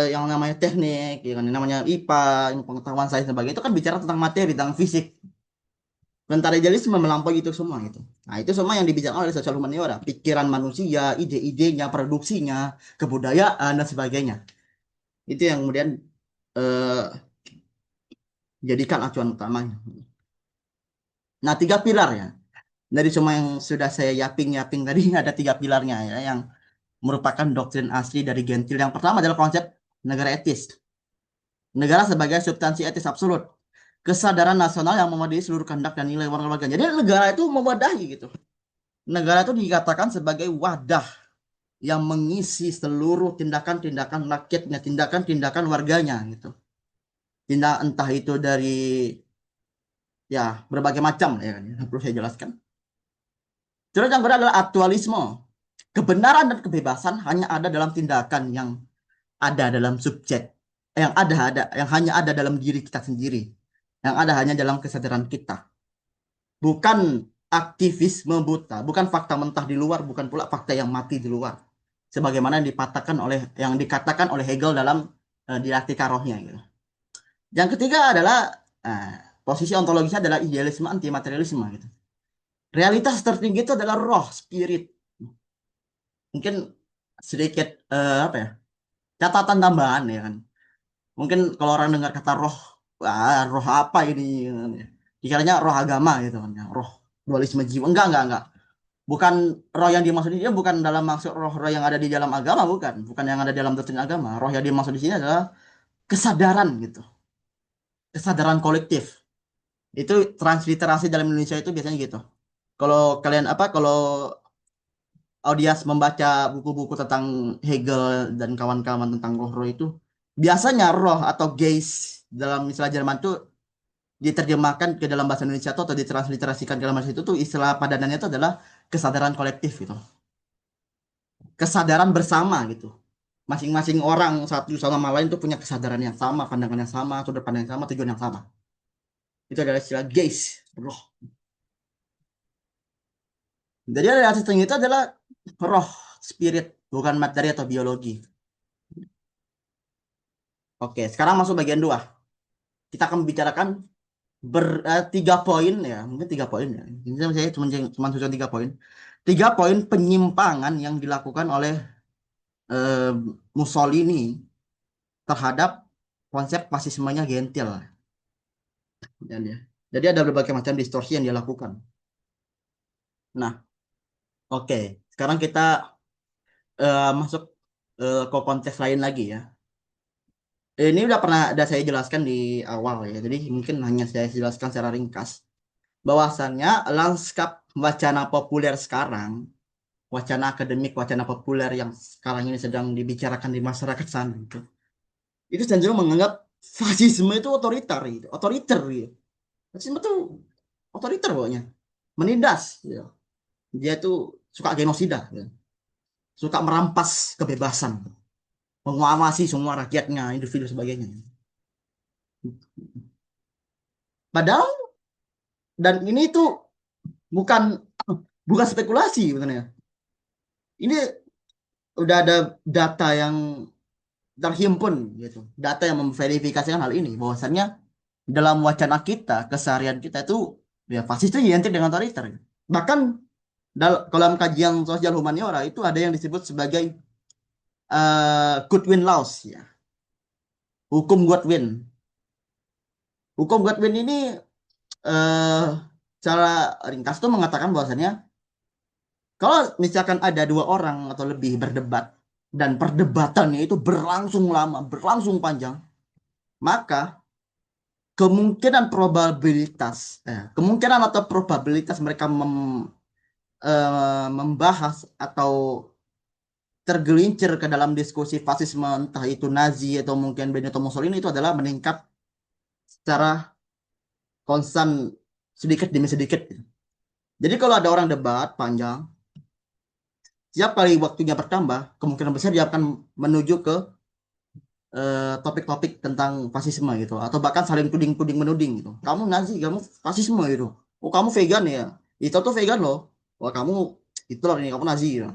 yang namanya teknik, yang namanya IPA, yang pengetahuan sains dan sebagainya itu kan bicara tentang materi, tentang fisik. Sementara idealisme melampaui itu semua gitu. Nah, itu semua yang dibicarakan oleh sosial humaniora, pikiran manusia, ide-idenya, produksinya, kebudayaan dan sebagainya. Itu yang kemudian eh, jadikan acuan utamanya. Nah, tiga pilar ya. Dari semua yang sudah saya yaping-yaping tadi ada tiga pilarnya ya yang merupakan doktrin asli dari Gentil. Yang pertama adalah konsep negara etis. Negara sebagai substansi etis absolut. Kesadaran nasional yang memadai seluruh kehendak dan nilai warga-warga. Jadi negara itu memadahi gitu. Negara itu dikatakan sebagai wadah yang mengisi seluruh tindakan-tindakan rakyatnya, tindakan-tindakan warganya gitu. Tindak entah itu dari ya berbagai macam ya kan, yang perlu saya jelaskan. Terus yang kedua adalah aktualisme. Kebenaran dan kebebasan hanya ada dalam tindakan yang ada dalam subjek, yang hanya ada dalam diri kita sendiri, yang ada hanya dalam kesadaran kita. Bukan aktivisme buta, bukan fakta mentah di luar, bukan pula fakta yang mati di luar. Sebagaimana yang dikatakan oleh Hegel dalam dialektika rohnya gitu. Yang ketiga adalah uh, posisi ontologisnya adalah idealisme anti materialisme gitu. Realitas tertinggi itu adalah roh, spirit. Mungkin sedikit apa ya? Catatan tambahan ya kan. Mungkin kalau orang dengar kata roh, roh apa ini? Dikiranya roh agama gitu kan, ya. Roh dualisme jiwa. Enggak. Bukan roh yang dimaksud di sini bukan dalam maksud roh-roh yang ada di dalam agama, bukan yang ada di dalam doktrin agama. Roh yang dimaksud di sini adalah kesadaran gitu, kesadaran kolektif. Itu transliterasi dalam Indonesia itu biasanya gitu. Kalau kalian apa, kalau audiens membaca buku-buku tentang Hegel dan kawan-kawan tentang roh-roh itu, biasanya roh atau geist dalam istilah Jerman itu diterjemahkan ke dalam bahasa Indonesia itu atau ditransliterasikan ke dalam bahasa itu tuh istilah padanannya itu adalah kesadaran kolektif gitu. Kesadaran bersama gitu. Masing-masing orang satu sama lain tuh punya kesadaran yang sama, pandangan yang sama, sudut pandang yang sama, tujuan yang sama. Itu adalah istilah geist, roh. Jadi realitas tinggi itu adalah roh, spirit, bukan materi atau biologi. Oke, sekarang masuk bagian dua. Kita akan membicarakan tiga poin ya, mungkin tiga poin ya. Ini saya cuma susun tiga poin. Tiga poin penyimpangan yang dilakukan oleh eh, Mussolini terhadap konsep fasismenya Gentil. Dan ya. Jadi ada berbagai macam distorsi yang dia lakukan. Nah, oke. Sekarang kita masuk ke konteks lain lagi ya. Ini udah saya jelaskan di awal ya. Jadi mungkin hanya saya jelaskan secara ringkas. Bahwasannya lanskap wacana populer sekarang, wacana akademik, wacana populer yang sekarang ini sedang dibicarakan di masyarakat sana itu cenderung menganggap fasisme itu otoriter gitu, otoriter gitu. Fasisme itu otoriter pokoknya, menindas gitu. Dia tuh suka genosida gitu. Suka merampas kebebasan, menguasai semua rakyatnya, individu sebagainya. Padahal dan ini tuh bukan bukan spekulasi sebenarnya. Ini udah ada data yang terhimpun gitu. Data yang memverifikasikan hal ini bahwasannya dalam wacana kita, keseharian kita itu ya fasis itu identik dengan otoriter. Bahkan dalam kajian sosial humaniora itu ada yang disebut sebagai Goodwin laws ya, hukum Godwin. Hukum Godwin ini eh cara ringkas itu mengatakan bahwasannya kalau misalkan ada dua orang atau lebih berdebat dan perdebatannya itu berlangsung lama, berlangsung panjang, maka kemungkinan atau probabilitas mereka membahas atau tergelincir ke dalam diskusi fasisme entah itu Nazi atau mungkin Benito Mussolini itu adalah meningkat secara konstan sedikit demi sedikit. Jadi kalau ada orang debat panjang, setiap kali waktunya bertambah, kemungkinan besar dia akan menuju ke topik-topik tentang fasisme gitu, atau bahkan saling tuding-tuding menuding gitu. Kamu Nazi, kamu fasisme gitu. Oh kamu vegan ya? Itu tuh vegan loh. Wah kamu Hitler ini, kamu Nazi gitu.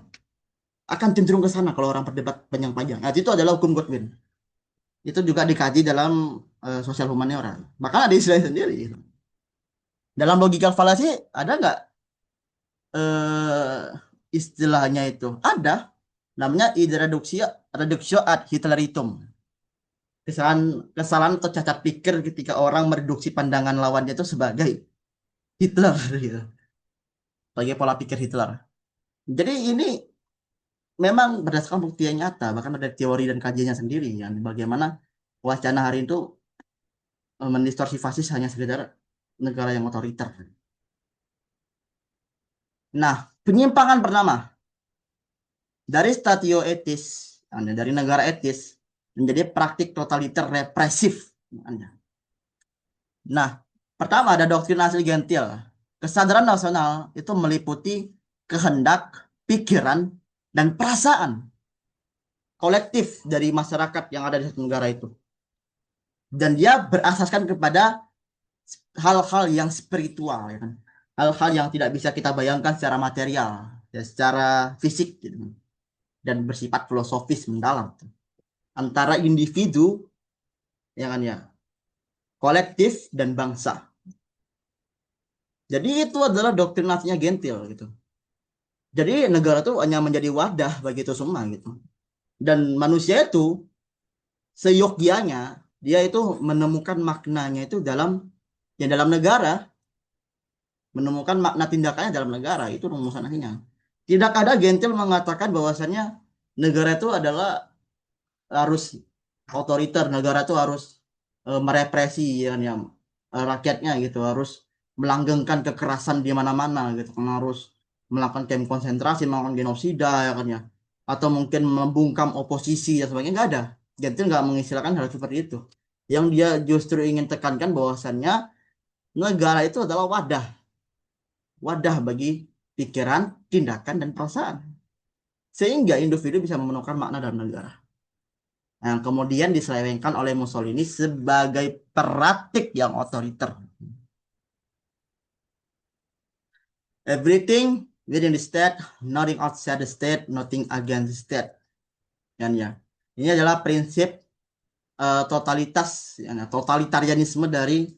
Akan cenderung ke sana kalau orang berdebat panjang-panjang. Nah, itu adalah hukum Godwin. Itu juga dikaji dalam sosial humaniora. Bahkan ada istilah sendiri gitu. Dalam logical fallacy ada nggak eh, istilahnya itu? Ada. Namanya ide reduktio ad Hitleritum. Kesalahan atau cacat pikir ketika orang mereduksi pandangan lawannya itu sebagai Hitler gitu. Sebagai pola pikir Hitler. Jadi ini memang berdasarkan bukti yang nyata, bahkan ada teori dan kajiannya sendiri ya, bagaimana wacana hari itu mendistorsi fasis hanya sekedar negara yang otoriter. Nah, penyimpangan pertama dari statio etis, dari negara etis menjadi praktik totaliter represif. Nah, pertama ada doktrin asli gentil. Kesadaran nasional itu meliputi kehendak, pikiran, dan perasaan kolektif dari masyarakat yang ada di satu negara itu. Dan dia berasaskan kepada hal-hal yang spiritual, ya kan? Hal-hal yang tidak bisa kita bayangkan secara material, ya, secara fisik, gitu. Dan bersifat filosofis mendalam antara individu, ya kan ya, kolektif dan bangsa. Jadi itu adalah doktrinasinya Gentil gitu. Jadi negara itu hanya menjadi wadah bagi itu semua gitu. Dan manusia itu seyogyanya dia itu menemukan maknanya itu dalam negara, menemukan makna tindakannya dalam negara itu rumusan akhirnya. Tidak ada Gentil mengatakan bahwasannya negara itu adalah harus otoriter, negara itu harus merepresi ya, rakyatnya gitu, harus melanggengkan kekerasan di mana-mana gitu, kan harus melakukan camp konsentrasi, melakukan genosida ya kan ya, atau mungkin membungkam oposisi dan sebagainya. Nggak ada. Gentil nggak mengistilahkan hal seperti itu. Yang dia justru ingin tekankan bahwasannya negara itu adalah wadah, wadah bagi pikiran, tindakan, dan perasaan. Sehingga individu bisa menemukan makna dalam negara. Yang kemudian diselewengkan oleh Mussolini sebagai peratik yang otoriter. Everything within the state, nothing outside the state, nothing against the state. Dan ya, ini adalah prinsip totalitas, ya, totalitarianisme dari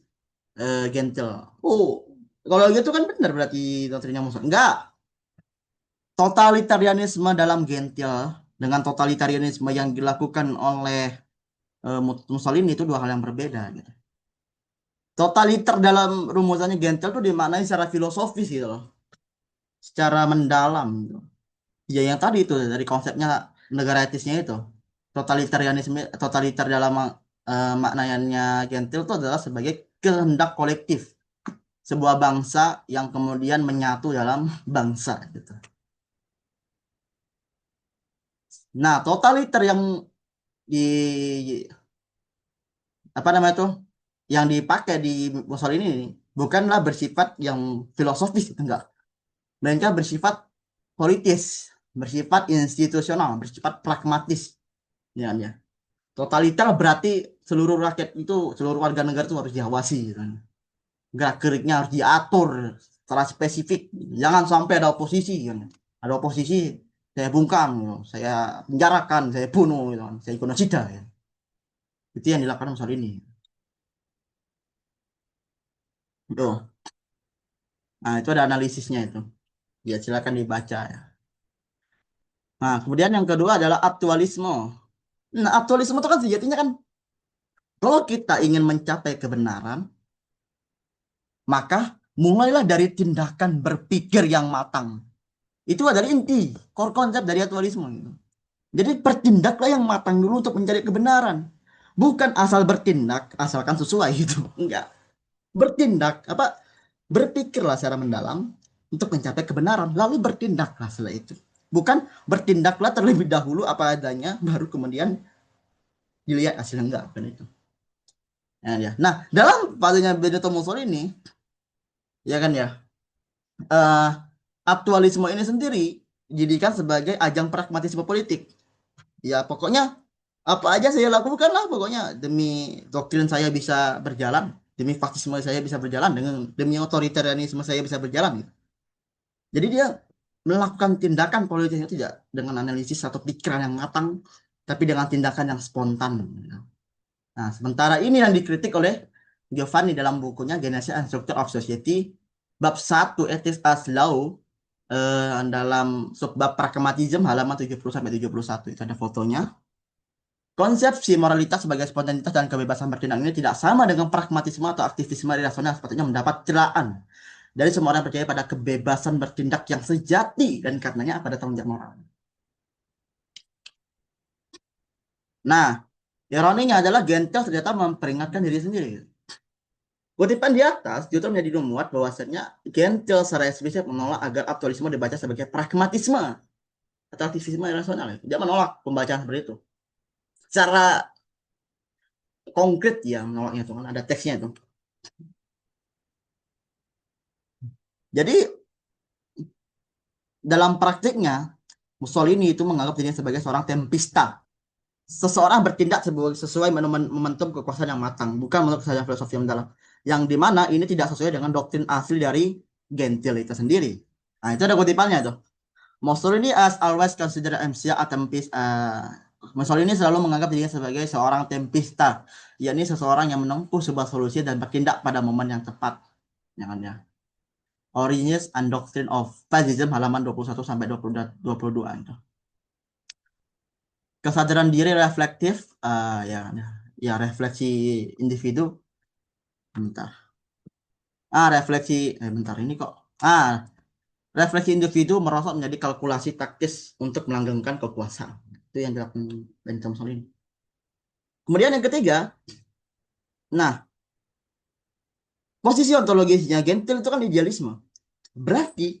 Gentil. Oh, kalau gitu kan benar berarti doktrinnya Mussolini. Enggak, totalitarianisme dalam Gentil dengan totalitarianisme yang dilakukan oleh Mussolini itu dua hal yang berbeda gitu. Totaliter dalam rumusannya Gentil tuh dimaknai secara filosofis gitu loh, secara mendalam gitu. Ya yang tadi itu dari konsepnya negara etisnya itu, totalitarianisme, totaliter dalam maknanya Gentil itu adalah sebagai kehendak kolektif sebuah bangsa yang kemudian menyatu dalam bangsa gitu. Nah, totaliter yang di apa namanya tuh yang dipakai di Mussolini ini bukanlah bersifat yang filosofis, enggak, melainkan bersifat politis, bersifat institusional, bersifat pragmatis. Ya, ya. Totaliter berarti seluruh rakyat itu, seluruh warga negara itu harus diawasi. Gitu kan. Gerak-geriknya harus diatur secara spesifik. Jangan sampai ada oposisi. Kan. Ada oposisi, saya bungkam, gitu. Saya penjarakan, saya bunuh, gitu kan. Saya genosida. Ya. Itu yang dilakukan Mussolini. Tuh. Nah, itu ada analisisnya itu. Ya, silakan dibaca ya. Nah, kemudian yang kedua adalah aktualisme. Nah, aktualisme itu kan sejatinya kan kalau kita ingin mencapai kebenaran, maka mulailah dari tindakan berpikir yang matang. Itu adalah inti, core konsep dari aktualisme gitu. Jadi bertindaklah yang matang dulu untuk mencari kebenaran. Bukan asal bertindak, asalkan sesuai gitu. Enggak. Bertindak, apa berpikirlah secara mendalam untuk mencapai kebenaran, lalu bertindaklah setelah itu. Bukan bertindaklah terlebih dahulu apa adanya, baru kemudian dilihat hasilnya enggak, kan itu. Nah, ya. Nah, dalam fasenya Benito Mussolini, ya kan ya, eh, aktualisme ini sendiri dijadikan sebagai ajang pragmatisme politik. Ya, pokoknya apa aja saya lakukan lah, pokoknya demi doktrin saya bisa berjalan, demi faksisme saya bisa berjalan, dengan demi otoritarianisme saya bisa berjalan gitu. Jadi dia melakukan tindakan politiknya tidak dengan analisis atau pikiran yang matang, tapi dengan tindakan yang spontan. Nah, sementara ini yang dikritik oleh Giovanni dalam bukunya Genesis and Structure of Society, bab 1 Ethics as Law, dalam subbab pragmatism halaman 70 sampai 71 itu ada fotonya. Konsepsi moralitas sebagai spontanitas dan kebebasan bertindak ini tidak sama dengan pragmatisme atau aktivisme rasional, sepatutnya mendapat celaan dari semua orang yang percaya pada kebebasan bertindak yang sejati dan karenanya pada tanggung jawab moral. Nah, ironinya adalah Gentel ternyata memperingatkan diri sendiri. Kutipan di atas justru menjadi memuat bahwasanya Gentel secara eksplisit menolak agar aktualisme dibaca sebagai pragmatisme atau aktivisme rasional. Dia menolak pembacaan seperti itu. Secara konkret ya menolaknya itu kan ada teksnya itu. Jadi dalam praktiknya Mussolini itu menganggap dirinya sebagai seorang tempista. Seseorang bertindak sesuai momentum kekuasaan yang matang, bukan menurut saja filosofi yang mendalam. Yang dimana ini tidak sesuai dengan doktrin asli dari Gentil itu sendiri. Nah, itu ada kutipannya tuh. Mussolini as always considered himself a tempest. Mussolini selalu menganggap dirinya sebagai seorang tempista, yakni seseorang yang menempuh sebuah solusi dan bertindak pada momen yang tepat. Jangan ya. Origins and Doctrine of Fascism halaman 21 sampai 22 itu. Kesadaran diri reflektif, ya refleksi individu. Bentar. Refleksi, bentar ini kok. Refleksi individu merosot menjadi kalkulasi taktis untuk melanggengkan kekuasaan. Itu yang dilakukan Benito Mussolini. Kemudian yang ketiga, nah, posisi ontologisnya Gentil itu kan idealisme. Berarti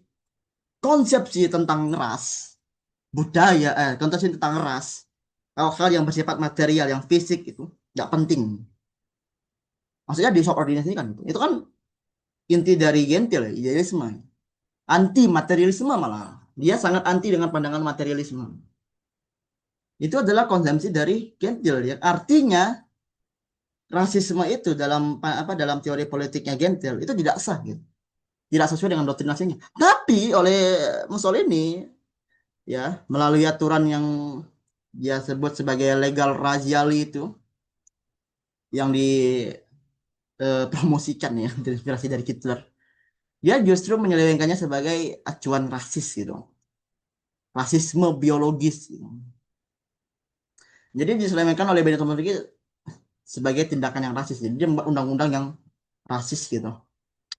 konsepsi tentang ras, budaya, konsepsi tentang ras, hal-hal yang bersifat material, yang fisik itu nggak penting. Maksudnya di subordinasi kan itu kan inti dari Gentil, ya, idealisme, anti materialisme malah. Dia sangat anti dengan pandangan materialisme. Itu adalah konsepsi dari Gentil ya. Artinya rasisme itu dalam teori politiknya Gentil itu tidak sah gitu. Tidak sesuai dengan doktrinasinya. Tapi oleh Mussolini ya melalui aturan yang dia sebut sebagai legal razziali itu yang dipromosikan ya terinspirasi dari Hitler. Dia justru menyelewengkannya sebagai acuan rasis gitu. Rasisme biologis gitu. Jadi diselewengkan oleh Benito Mussolini sebagai tindakan yang rasis. Jadi dia membuat undang-undang yang rasis gitu.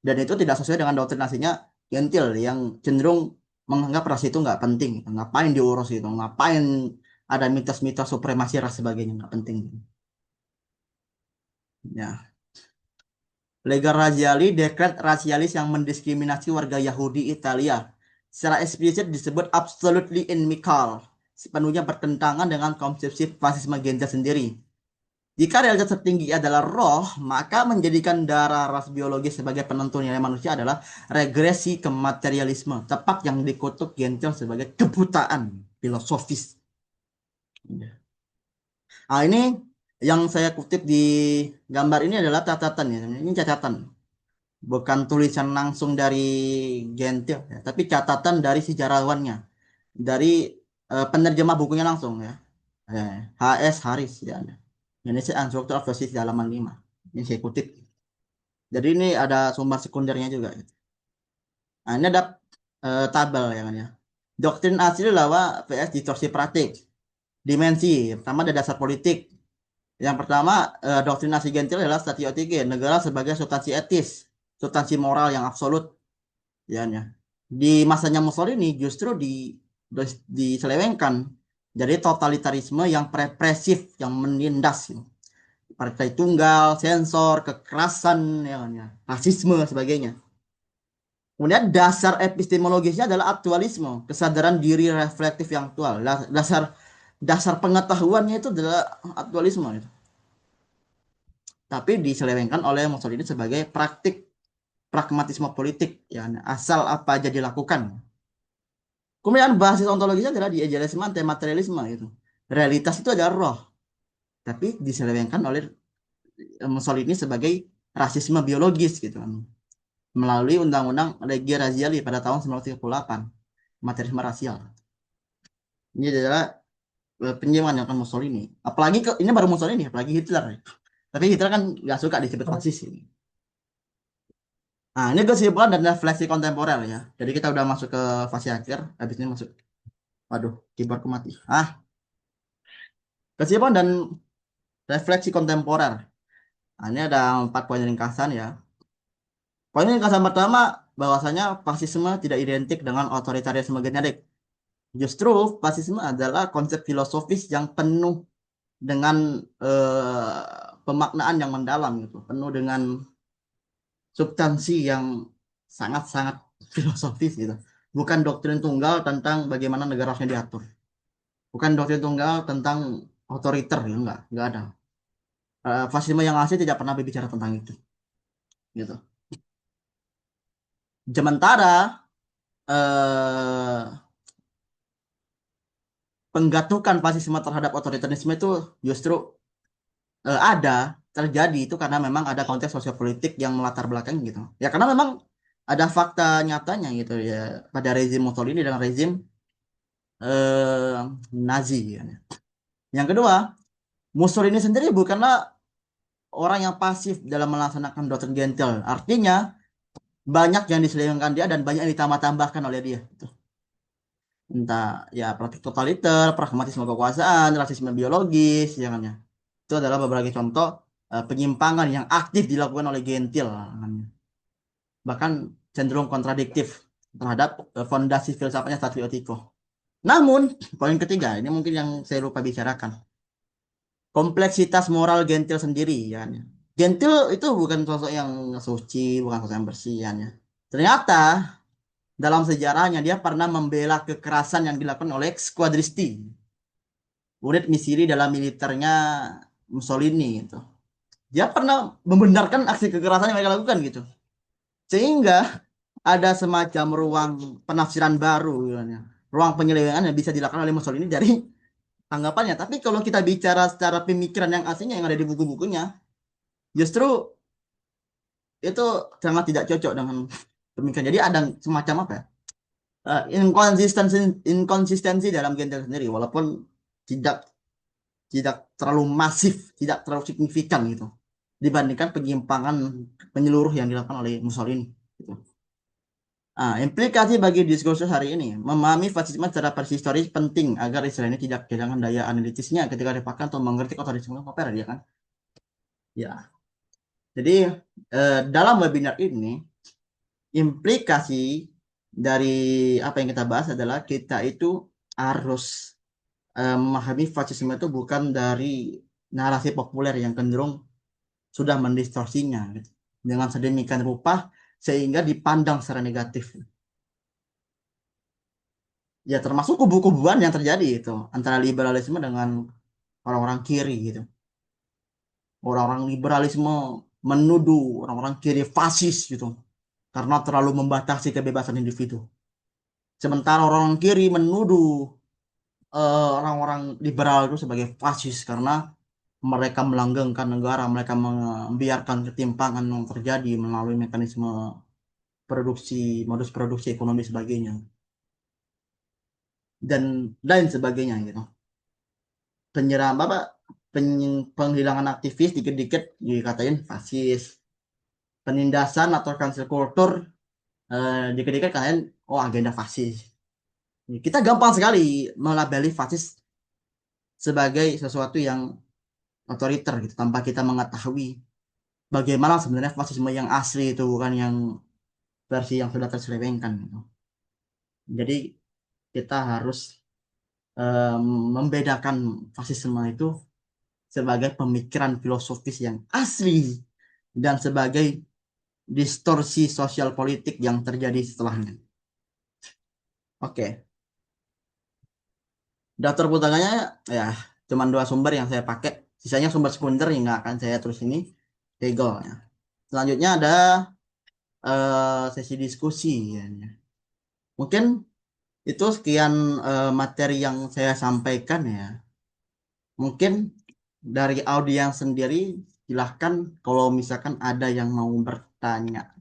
Dan itu tidak sesuai dengan doktrinasinya Gentil yang cenderung menganggap ras itu nggak penting. Ngapain diurus itu? Ngapain ada mitos-mitos supremasi ras sebagainya? Nggak penting. Ya. Lega Razziali, dekret rasialis yang mendiskriminasi warga Yahudi Italia. Secara eksplisit disebut absolutely inimical. Sepenuhnya bertentangan dengan konsepsi fasisme Gentil sendiri. Jika realitas tertinggi adalah roh, maka menjadikan darah ras biologis sebagai penentu nilai manusia adalah regresi ke materialisme, tepat yang dikutuk Gentil sebagai kebutaan filosofis. Nah, ini yang saya kutip di gambar ini adalah catatan ya. Ini catatan, bukan tulisan langsung dari Gentil, ya, tapi catatan dari sejarawannya, dari penerjemah bukunya langsung ya. HS Haris ya. Indonesia Unstructured of Justice di halaman 5. Ini saya kutip. Jadi ini ada sumber sekundernya juga. Nah, ini ada tabel ya kan ya. Doktrin asli lawa vs distorsi praktik. Dimensi, pertama ada dasar politik. Yang pertama, doktrin asli gentil adalah statio tiga, negara sebagai substansi etis, substansi moral yang absolut. Ya, kan ya. Di masanya Mussolini justru diselewengkan. Jadi totalitarisme yang represif, yang menindas. Gitu. Partai tunggal, sensor, kekerasan, ya, kan ya. Rasisme, sebagainya. Kemudian dasar epistemologisnya adalah aktualisme, kesadaran diri reflektif yang aktual. Dasar dasar pengetahuannya itu adalah aktualisme. Gitu. Tapi diselewengkan oleh Mussolini sebagai praktik pragmatisme politik, ya, asal apa aja dilakukan. Kemudian basis ontologisnya adalah di idealisme anti-materialisme itu. Realitas itu adalah roh, tapi diselewengkan oleh Mussolini sebagai rasisme biologis gitu kan. Melalui undang-undang Legge Razziali pada tahun 1938, materialisme rasial. Ini adalah penyiapan yang akan Mussolini. Apalagi ini baru Mussolini, apalagi Hitler. Tapi Hitler kan nggak suka disebut fasis ini. Nah, ini kesimpulan dan refleksi kontemporer ya. Jadi kita udah masuk ke fase akhir. Habis ini masuk. Waduh, keyboardku mati. Kesimpulan dan refleksi kontemporer. Nah, ini ada 4 poin ringkasan ya. Poin ringkasan pertama, bahwasanya fasisme tidak identik dengan otoritarisme genetik. Justru fasisme adalah konsep filosofis yang penuh dengan pemaknaan yang mendalam gitu, penuh dengan substansi yang sangat-sangat filosofis gitu. Bukan doktrin tunggal tentang bagaimana negara harusnya diatur. Bukan doktrin tunggal tentang otoriter, ya, enggak ada. Fasisme yang asli tidak pernah berbicara tentang itu, gitu. Sementara eh, penggatukan fasisme terhadap otoritarisme itu justru ada terjadi itu karena memang ada konteks sosiopolitik yang melatar belakang gitu. Ya karena memang ada fakta nyatanya gitu ya pada rezim Mussolini dan rezim eh, Nazi. Ya. Yang kedua, Mussolini sendiri bukanlah orang yang pasif dalam melaksanakan doktrin gentil. Artinya banyak yang diselewengkan dia dan banyak yang ditambah-tambahkan oleh dia. Gitu. Entah ya praktik totaliter, pragmatisme kekuasaan, rasisme biologis, ya kan ya. Itu adalah beberapa contoh penyimpangan yang aktif dilakukan oleh Gentil, kan. Bahkan cenderung kontradiktif terhadap fondasi filsafatnya Statio Tico. Namun, poin ketiga, ini mungkin yang saya lupa bicarakan. Kompleksitas moral Gentil sendiri, ya kan, ya. Gentil itu bukan sosok yang suci, bukan sosok yang bersih, ya kan, ya. Ternyata dalam sejarahnya dia pernah membela kekerasan yang dilakukan oleh squadristi, unit misiri dalam militernya Mussolini gitu. Dia pernah membenarkan aksi kekerasan yang mereka lakukan gitu. Sehingga ada semacam ruang penafsiran baru gitu, ya. Ruang penyelewengan yang bisa dilakukan oleh Mussolini dari tanggapannya. Tapi kalau kita bicara secara pemikiran yang aslinya yang ada di buku-bukunya, justru itu sangat tidak cocok dengan pemikiran. Jadi ada semacam apa ya? Inkonsistensi inkonsistensi dalam Gentel sendiri walaupun tidak tidak terlalu masif, tidak terlalu signifikan gitu dibandingkan penyimpangan menyeluruh yang dilakukan oleh Mussolini. Gitu. Implikasi bagi diskursus hari ini, memahami fasisme secara persistoris penting agar istilah ini tidak kehilangan daya analitisnya ketika dipakai untuk mengkritik otoritarisme kontemporer, ya kan? Ya. Jadi dalam webinar ini implikasi dari apa yang kita bahas adalah kita itu harus memahami fasisme itu bukan dari narasi populer yang cenderung sudah mendistorsinya gitu. Dengan sedemikian rupa sehingga dipandang secara negatif. Ya termasuk kubu-kubuan yang terjadi itu antara liberalisme dengan orang-orang kiri gitu. Orang-orang liberalisme menuduh orang-orang kiri fasis gitu karena terlalu membatasi kebebasan individu. Sementara orang kiri menuduh orang-orang liberal itu sebagai fasis karena mereka melanggengkan negara, mereka membiarkan ketimpangan yang terjadi melalui mekanisme produksi, modus produksi ekonomi sebagainya dan lain sebagainya gitu. Penyerang apa penghilangan aktivis dikit-dikit dikatain fasis. penindasan atau cancel culture, dikit-dikit kalian, oh agenda fasis. Kita gampang sekali melabeli fasis sebagai sesuatu yang otoriter gitu, tanpa kita mengetahui bagaimana sebenarnya fasisme yang asli itu, bukan yang versi yang sudah terselewengkan gitu. Jadi kita harus em, membedakan fasisme itu sebagai pemikiran filosofis yang asli dan sebagai distorsi sosial politik yang terjadi setelahnya. Oke, daftar putaranya ya cuma dua sumber yang saya pakai, sisanya sumber sekunder yang nggak akan saya terus ini, Hegel ya. Selanjutnya ada sesi diskusi ya. Mungkin itu sekian materi yang saya sampaikan ya. Mungkin dari audiens sendiri silahkan kalau misalkan ada yang mau bertanya.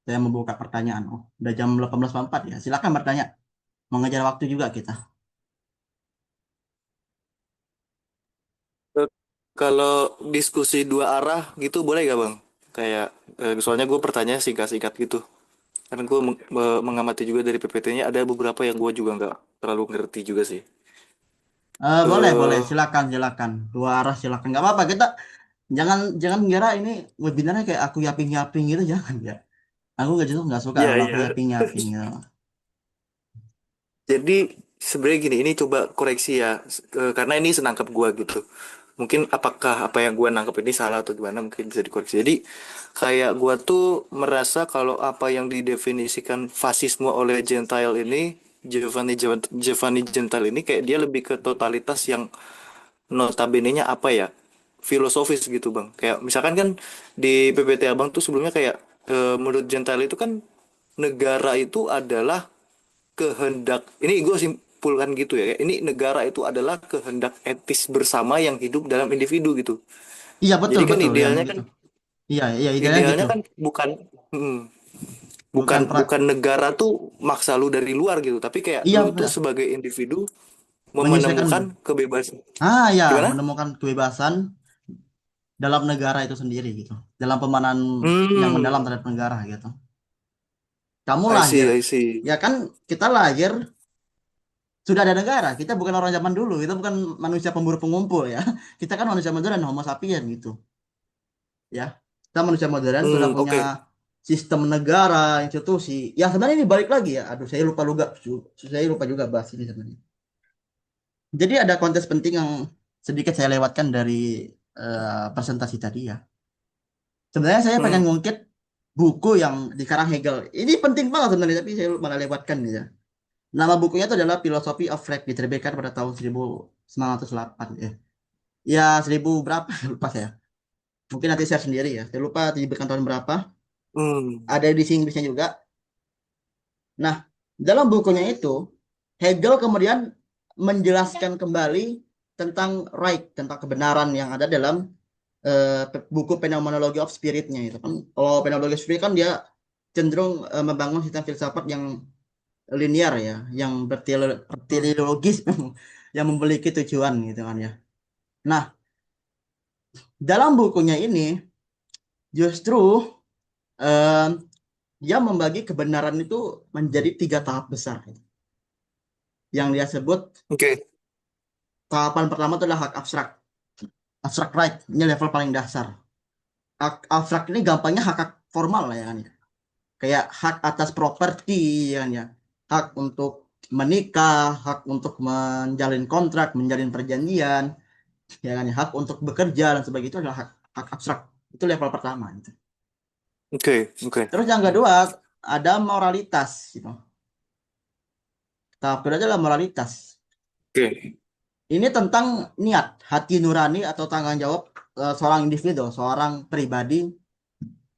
Saya membuka pertanyaan. Oh, udah jam 18.04 ya. Silahkan bertanya. Mengejar waktu juga kita. Eh, Kalau diskusi dua arah gitu boleh gak bang? Kayak soalnya gue pertanyaan singkat-singkat gitu. Karena gue mengamati juga dari PPT-nya ada beberapa yang gue juga nggak terlalu ngerti juga sih. Boleh, boleh. eh Silakan, silakan. Dua arah silakan. Nggak apa-apa. Kita jangan jangan ngira ini webinarnya kayak aku yaping-yaping gitu. Jangan ya. Aku nggak suka Iya, kalau aku iya. yaping-yaping gitu. Jadi sebenarnya gini, ini coba koreksi ya, karena ini senangkap gue gitu. Mungkin apakah apa yang gue nangkep ini salah atau gimana mungkin bisa dikoreksi. Jadi kayak gue tuh merasa kalau apa yang didefinisikan fasisme oleh Gentile ini, Giovanni Gentile ini kayak dia lebih ke totalitas yang notabene-nya apa ya? Filosofis gitu bang. Kayak misalkan kan di PPT abang tuh sebelumnya kayak menurut Gentile itu kan negara itu adalah kehendak, ini gue simpulkan gitu ya, ini negara itu adalah kehendak etis bersama yang hidup dalam individu gitu. Iya, betul, Jadi kan betul. Ya, idealnya kan begitu. Iya, iya, idealnya gitu. idealnya kan bukan hmm, bukan Bukan bukan negara tuh maksa lu dari luar gitu, tapi kayak Iya, lu tuh benar. sebagai individu Menyesuaikan. menemukan kebebasan. Ya, Gimana? menemukan kebebasan dalam negara itu sendiri gitu. Dalam pemahaman yang mendalam Hmm, terhadap negara gitu. Kamu I lahir, see, I see. ya kan kita lahir sudah ada negara. Kita bukan orang zaman dulu. Kita bukan manusia pemburu pengumpul ya. Kita kan manusia modern, Homo sapien gitu. Ya, kita manusia modern sudah punya Oke. sistem negara, institusi. Ya sebenarnya ini balik lagi ya. Aduh, saya lupa juga bahas ini sebenarnya. Jadi ada konteks penting yang sedikit saya lewatkan dari presentasi tadi ya. Sebenarnya saya pengen Hmm, ngungkit buku yang dikarang Hegel. Ini penting banget sebenarnya, tapi saya malah lewatkan gitu ya. Nama bukunya itu adalah Philosophy of Fact, diterbitkan pada tahun 1908 ya. Ya 1000 berapa lupa saya. Mungkin nanti share sendiri ya. Saya lupa diterbitkan tahun berapa. hmm. Ada edisi Inggrisnya juga. Nah, dalam bukunya itu Hegel kemudian menjelaskan kembali tentang right, tentang kebenaran yang ada dalam buku Phenomenology of Spirit-nya itu kan. Kalau Phenomenology of Spirit kan dia cenderung membangun sistem filsafat yang linear ya, yang Hmm. berteleologis, yang memiliki tujuan gitu kan ya. Nah, dalam bukunya ini justru eh, dia membagi kebenaran itu menjadi tiga tahap besar. Yang dia sebut Oke. tahapan pertama itu adalah hak abstrak. Abstrak right, ini level paling dasar. Hak abstrak ini gampangnya hak formal lah ya kan ya. Kayak hak atas properti ya kan ya. Hak untuk menikah, hak untuk menjalin kontrak, menjalin perjanjian, ya kan ya. Hak untuk bekerja dan sebagainya itu adalah hak, hak abstrak. Itu level pertama gitu. Oke. Oke. Terus yang kedua ada moralitas gitu. Tahap kedua adalah moralitas. Oke. Ini tentang niat, hati nurani atau tanggung jawab seorang individu, seorang pribadi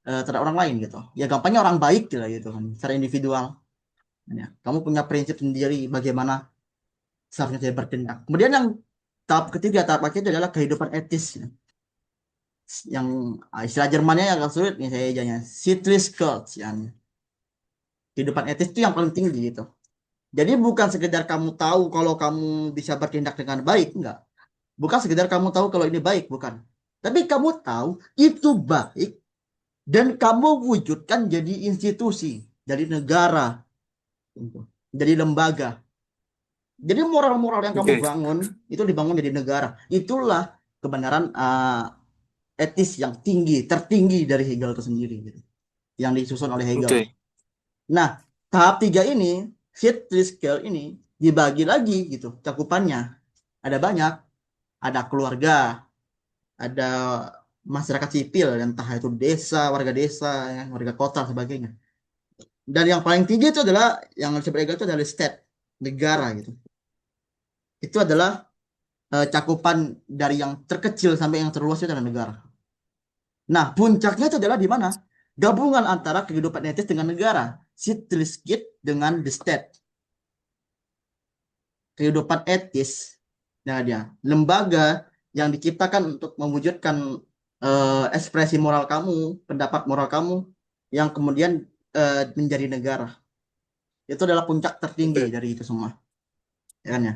terhadap orang lain gitu. Ya gampangnya orang baik gitu, gitu kan, secara individual. Ya, kamu punya prinsip sendiri bagaimana seharusnya saya bertindak. Kemudian yang tahap ketiga, tahap akhir adalah kehidupan etis. Ya. Yang istilah Jermannya yang agak sulit nih saya ejanya. Sittlichkeit, ya. Kehidupan etis itu yang paling tinggi gitu. Jadi bukan sekedar kamu tahu kalau kamu bisa bertindak dengan baik, enggak. Bukan sekedar kamu tahu kalau ini baik, bukan. Tapi kamu tahu itu baik dan kamu wujudkan jadi institusi, jadi negara, gitu. Jadi lembaga. Jadi moral-moral yang kamu Oke. bangun itu dibangun jadi negara. Itulah kebenaran etis yang tinggi, tertinggi dari Hegel itu sendiri, gitu. Yang disusun oleh Hegel. Oke. Nah, tahap 3 ini, Shitley scale ini dibagi lagi gitu cakupannya. Ada banyak, ada keluarga, ada masyarakat sipil, entah itu desa, ya, warga kota, sebagainya. Dan yang paling tinggi itu adalah yang disebut Hegel itu adalah state, negara gitu. Itu adalah cakupan dari yang terkecil sampai yang terluas itu adalah negara. Nah, puncaknya itu adalah di mana? Gabungan antara kehidupan etis dengan negara. Sittliskit dengan the state. Kehidupan etis. Nah, dia lembaga yang diciptakan untuk mewujudkan ekspresi moral kamu, pendapat moral kamu, yang kemudian menjadi negara. Itu adalah puncak tertinggi Oke. dari itu semua. Ya kan ya?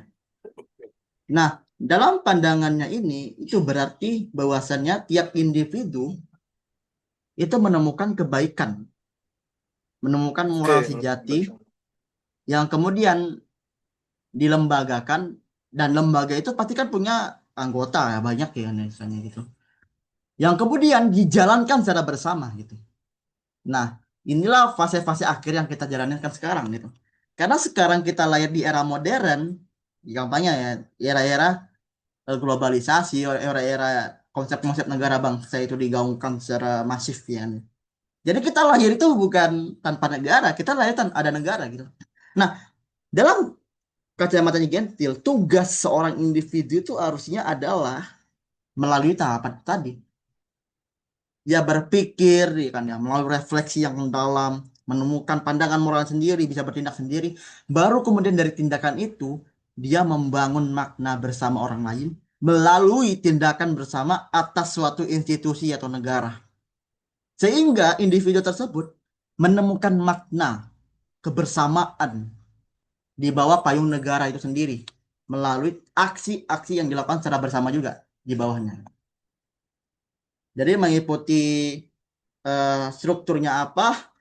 Nah, dalam pandangannya ini, itu berarti bahwasannya tiap individu itu menemukan kebaikan, menemukan moral Oke. sejati yang kemudian dilembagakan, dan lembaga itu pasti kan punya anggota ya, banyak ya misalnya gitu. Yang kemudian dijalankan secara bersama gitu. Nah, inilah fase-fase akhir yang kita jalankan sekarang gitu. Karena sekarang kita lahir di era modern, gampangnya ya, era-era globalisasi, era-era konsep-konsep negara bangsa itu digaungkan secara masif ya. Jadi kita lahir itu bukan tanpa negara, kita lahir ada negara gitu. Nah, dalam kacamatanya Gentil, tugas seorang individu itu harusnya adalah melalui tahapan tadi. Dia berpikir, ya kan ya, melalui refleksi yang mendalam, menemukan pandangan moral sendiri, bisa bertindak sendiri. Baru kemudian dari tindakan itu, dia membangun makna bersama orang lain melalui tindakan bersama atas suatu institusi atau negara. Sehingga individu tersebut menemukan makna kebersamaan di bawah payung negara itu sendiri melalui aksi-aksi yang dilakukan secara bersama juga di bawahnya. Jadi mengikuti strukturnya apa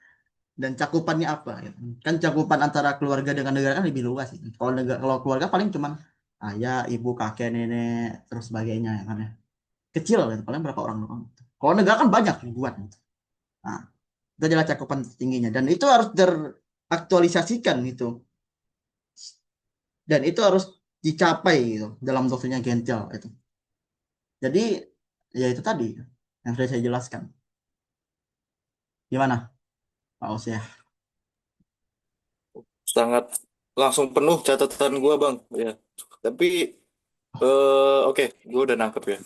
dan cakupannya apa, gitu. Kan cakupan antara keluarga dengan negara kan lebih luas gitu. Kalau keluarga paling cuman ayah, ibu, kakek, nenek, terus sebagainya ya kan ya. Kecil gitu, paling berapa orang doang. Kalau negara kan banyak ribuan gitu. Nah, itu adalah cakupan tingginya dan itu harus teraktualisasikan gitu. Dan itu harus dicapai gitu dalam waktunya Gentel itu. Jadi ya itu tadi yang sudah saya jelaskan. Gimana, Pak Os ya? Sangat langsung penuh catatan gua, Bang. Ya. Tapi oke, gua udah nangkep ya.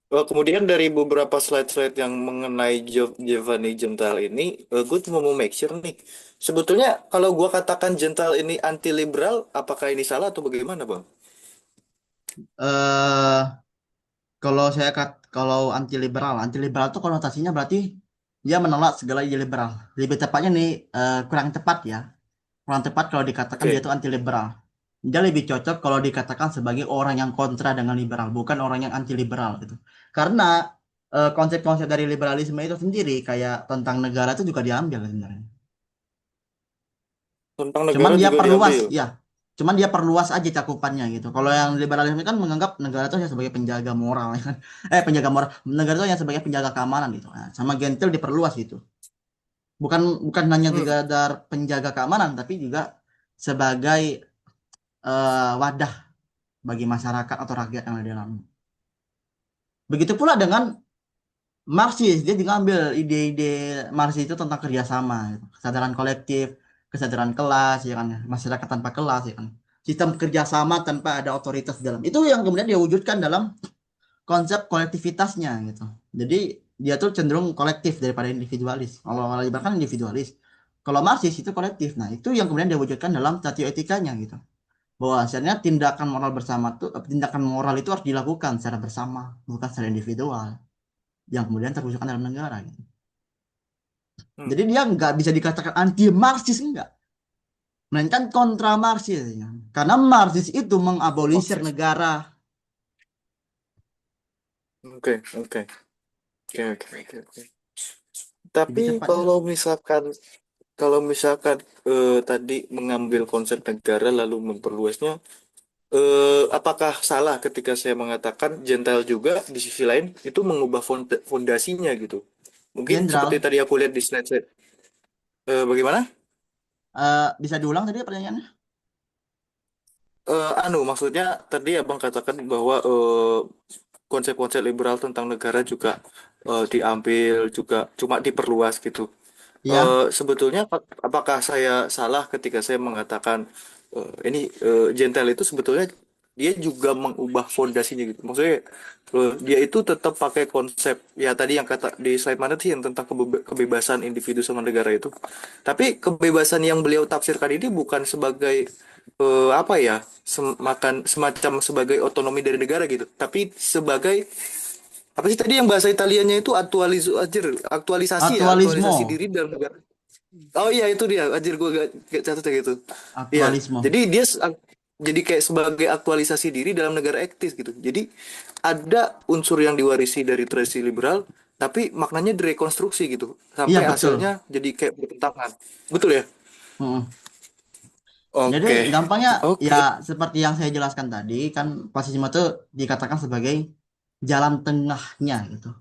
Kemudian dari beberapa slide-slide yang mengenai Giovanni Jental ini, gue cuma mau make sure nih. Sebetulnya kalau gue katakan Jental ini anti liberal, apakah ini salah atau bagaimana, Bang? Eh anti liberal itu konotasinya berarti dia menolak segala ide liberal. Lebih tepatnya nih kurang tepat ya. Kurang tepat kalau dikatakan dia Oke. itu anti liberal. Dia lebih cocok kalau dikatakan sebagai orang yang kontra dengan liberal, bukan orang yang anti liberal gitu. Karena konsep-konsep dari liberalisme itu sendiri kayak tentang negara itu juga diambil sebenarnya. Tentang Cuman negara dia juga perluas, diambil. ya. Cuman dia perluas aja cakupannya gitu. Kalau yang liberalisme kan menganggap negara itu hanya sebagai penjaga moral, ya kan. Penjaga moral. Negara itu hanya sebagai penjaga keamanan gitu. Nah, sama Gentil diperluas gitu. Bukan bukan hanya Hmm. sekadar penjaga keamanan, tapi juga sebagai wadah bagi masyarakat atau rakyat yang ada di dalamnya. Begitu pula dengan Marxis, dia juga ambil ide-ide Marxis itu tentang kerjasama, gitu. Kesadaran kolektif, kesadaran kelas, ya kan, masyarakat tanpa kelas, ya kan, sistem kerjasama tanpa ada otoritas di dalam. Itu yang kemudian dia wujudkan dalam konsep kolektivitasnya, gitu. Jadi dia tuh cenderung kolektif daripada individualis. Kalau Liberal kan individualis. Kalau Marxis itu kolektif. Nah, itu yang kemudian dia wujudkan dalam statio etikanya, gitu. Bahwasanya tindakan moral bersama tuh, tindakan moral itu harus dilakukan secara bersama, bukan secara individual yang kemudian terwujudkan dalam negara gitu. Hmm. Jadi dia nggak bisa dikatakan anti Marxis, enggak, melainkan kontra Marxis ya. Karena Marxis itu mengabolisir Oke. negara. Oke. Oke. Oke. Oke. Oke. Oke. lebih Tapi cepatnya. kalau misalkan tadi mengambil konsep negara lalu memperluasnya, apakah salah ketika saya mengatakan Gentile juga di sisi lain itu mengubah fondasinya gitu? Mungkin seperti Jenderal, tadi aku lihat di slide. Bagaimana? bisa diulang tadi pertanyaannya? Maksudnya tadi abang katakan bahwa konsep-konsep liberal tentang negara juga diambil juga cuma diperluas gitu. Iya, Sebetulnya apakah saya salah ketika saya mengatakan ini Gentile itu sebetulnya dia juga mengubah fondasinya gitu. Maksudnya dia itu tetap pakai konsep ya tadi yang kata di slide mana sih yang tentang kebebasan individu sama negara itu. Tapi kebebasan yang beliau tafsirkan ini bukan sebagai apa ya semacam sebagai otonomi dari negara gitu, tapi sebagai apa sih tadi yang bahasa Italianya itu aktualisasi aktualisme, diri dalam negara. Oh iya itu dia, anjir gue gak catat kayak gitu. Iya, aktualisme. jadi jadi kayak sebagai aktualisasi diri dalam negara eksis gitu. Jadi ada unsur yang diwarisi dari tradisi liberal, tapi maknanya direkonstruksi gitu, Iya sampai betul. hasilnya jadi kayak bertentangan. Betul ya? Mm-mm. Jadi Oke, gampangnya ya oke. seperti yang saya jelaskan tadi kan fasisme itu dikatakan sebagai jalan tengahnya gitu.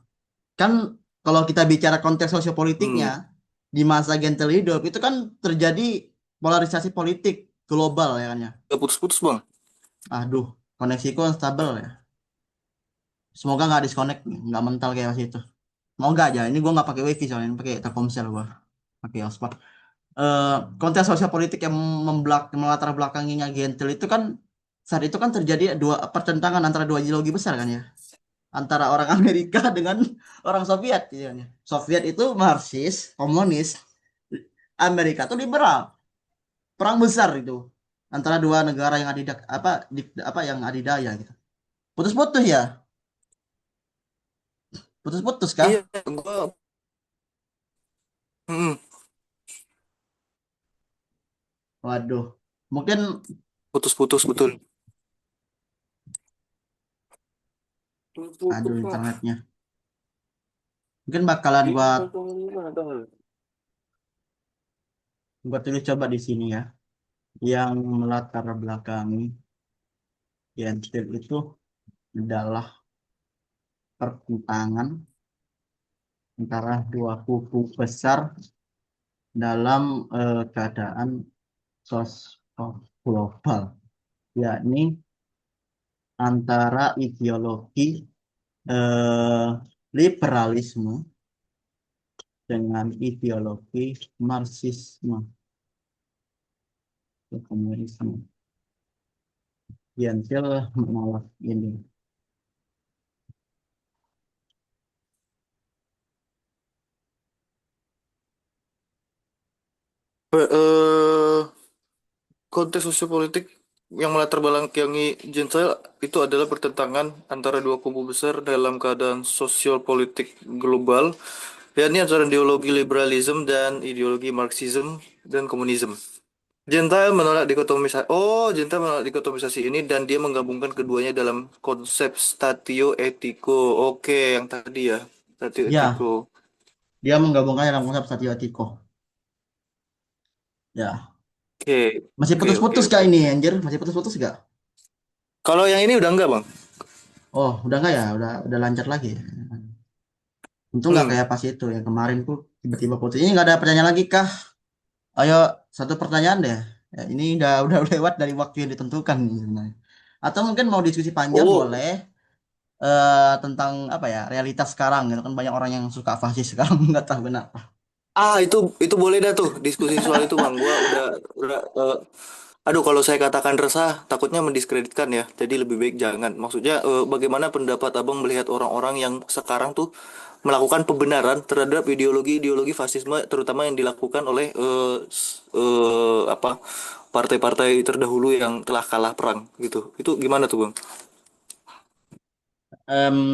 Kan kalau kita bicara konteks sosiopolitiknya Hmm, di masa Gentel hidup itu kan terjadi polarisasi politik global ya kan ya. gak putus-putus bang. Aduh, koneksiku stabil ya. Semoga nggak disconnect, nggak mental kayak pas itu. Mau nggak aja, ini gua nggak pakai wifi soalnya, ini pakai Telkomsel gua, pakai hotspot. eh Konteks sosial politik yang melatar belakanginya Gentil itu kan saat itu kan terjadi dua pertentangan antara dua ideologi besar kan ya, antara orang Amerika dengan orang Soviet gitu kan ya. Soviet itu Marxis komunis, Amerika itu liberal, perang besar itu antara dua negara yang adidak apa yang adidaya gitu. Putus-putus ya, putus-putus Iya, kah? gua hmm, Waduh, mungkin putus-putus betul. aduh internetnya, mungkin bakalan gua tulis coba di sini ya, yang melatar belakangi Gentil itu adalah pertentangan antara dua kubu besar dalam keadaan sosial global, yakni antara ideologi eh, liberalisme dengan ideologi Marxisme atau komunisme. Gentil menolak ini. Konteks sosiopolitik yang melatar belakangi Gentile itu adalah pertentangan antara dua kubu besar dalam keadaan sosial politik global, yakni antara ideologi liberalisme dan ideologi Marxisme dan komunisme. Gentile menolak dikotomisasi ini dan dia menggabungkan keduanya dalam konsep statio etiko. Oke, yang tadi ya, statio etiko. Ya, dia menggabungkan dalam konsep Satyatiko. Ya, Oke, masih oke, oke, putus-putus kak oke. ini, anjir? Masih putus-putus gak? Kalau yang ini udah enggak, Bang? Oh, udah nggak ya? Udah lancar lagi. Untung nggak Hmm. kayak pas itu yang kemarin tuh tiba-tiba putus. Ini nggak ada pertanyaan lagi kah? Ayo satu pertanyaan deh. Ya, ini udah lewat dari waktu yang ditentukan nih sebenarnya. Atau mungkin mau diskusi panjang Oh, boleh tentang apa ya realitas sekarang gitu kan banyak orang yang suka fasis sekarang nggak tahu kenapa. itu boleh dah tuh diskusi soal itu Bang. Gua udah aduh kalau saya katakan resah takutnya mendiskreditkan ya. Jadi lebih baik jangan. Maksudnya bagaimana pendapat Abang melihat orang-orang yang sekarang tuh melakukan pembenaran terhadap ideologi-ideologi fasisme terutama yang dilakukan oleh apa partai-partai terdahulu yang telah kalah perang gitu. Itu gimana tuh Bang?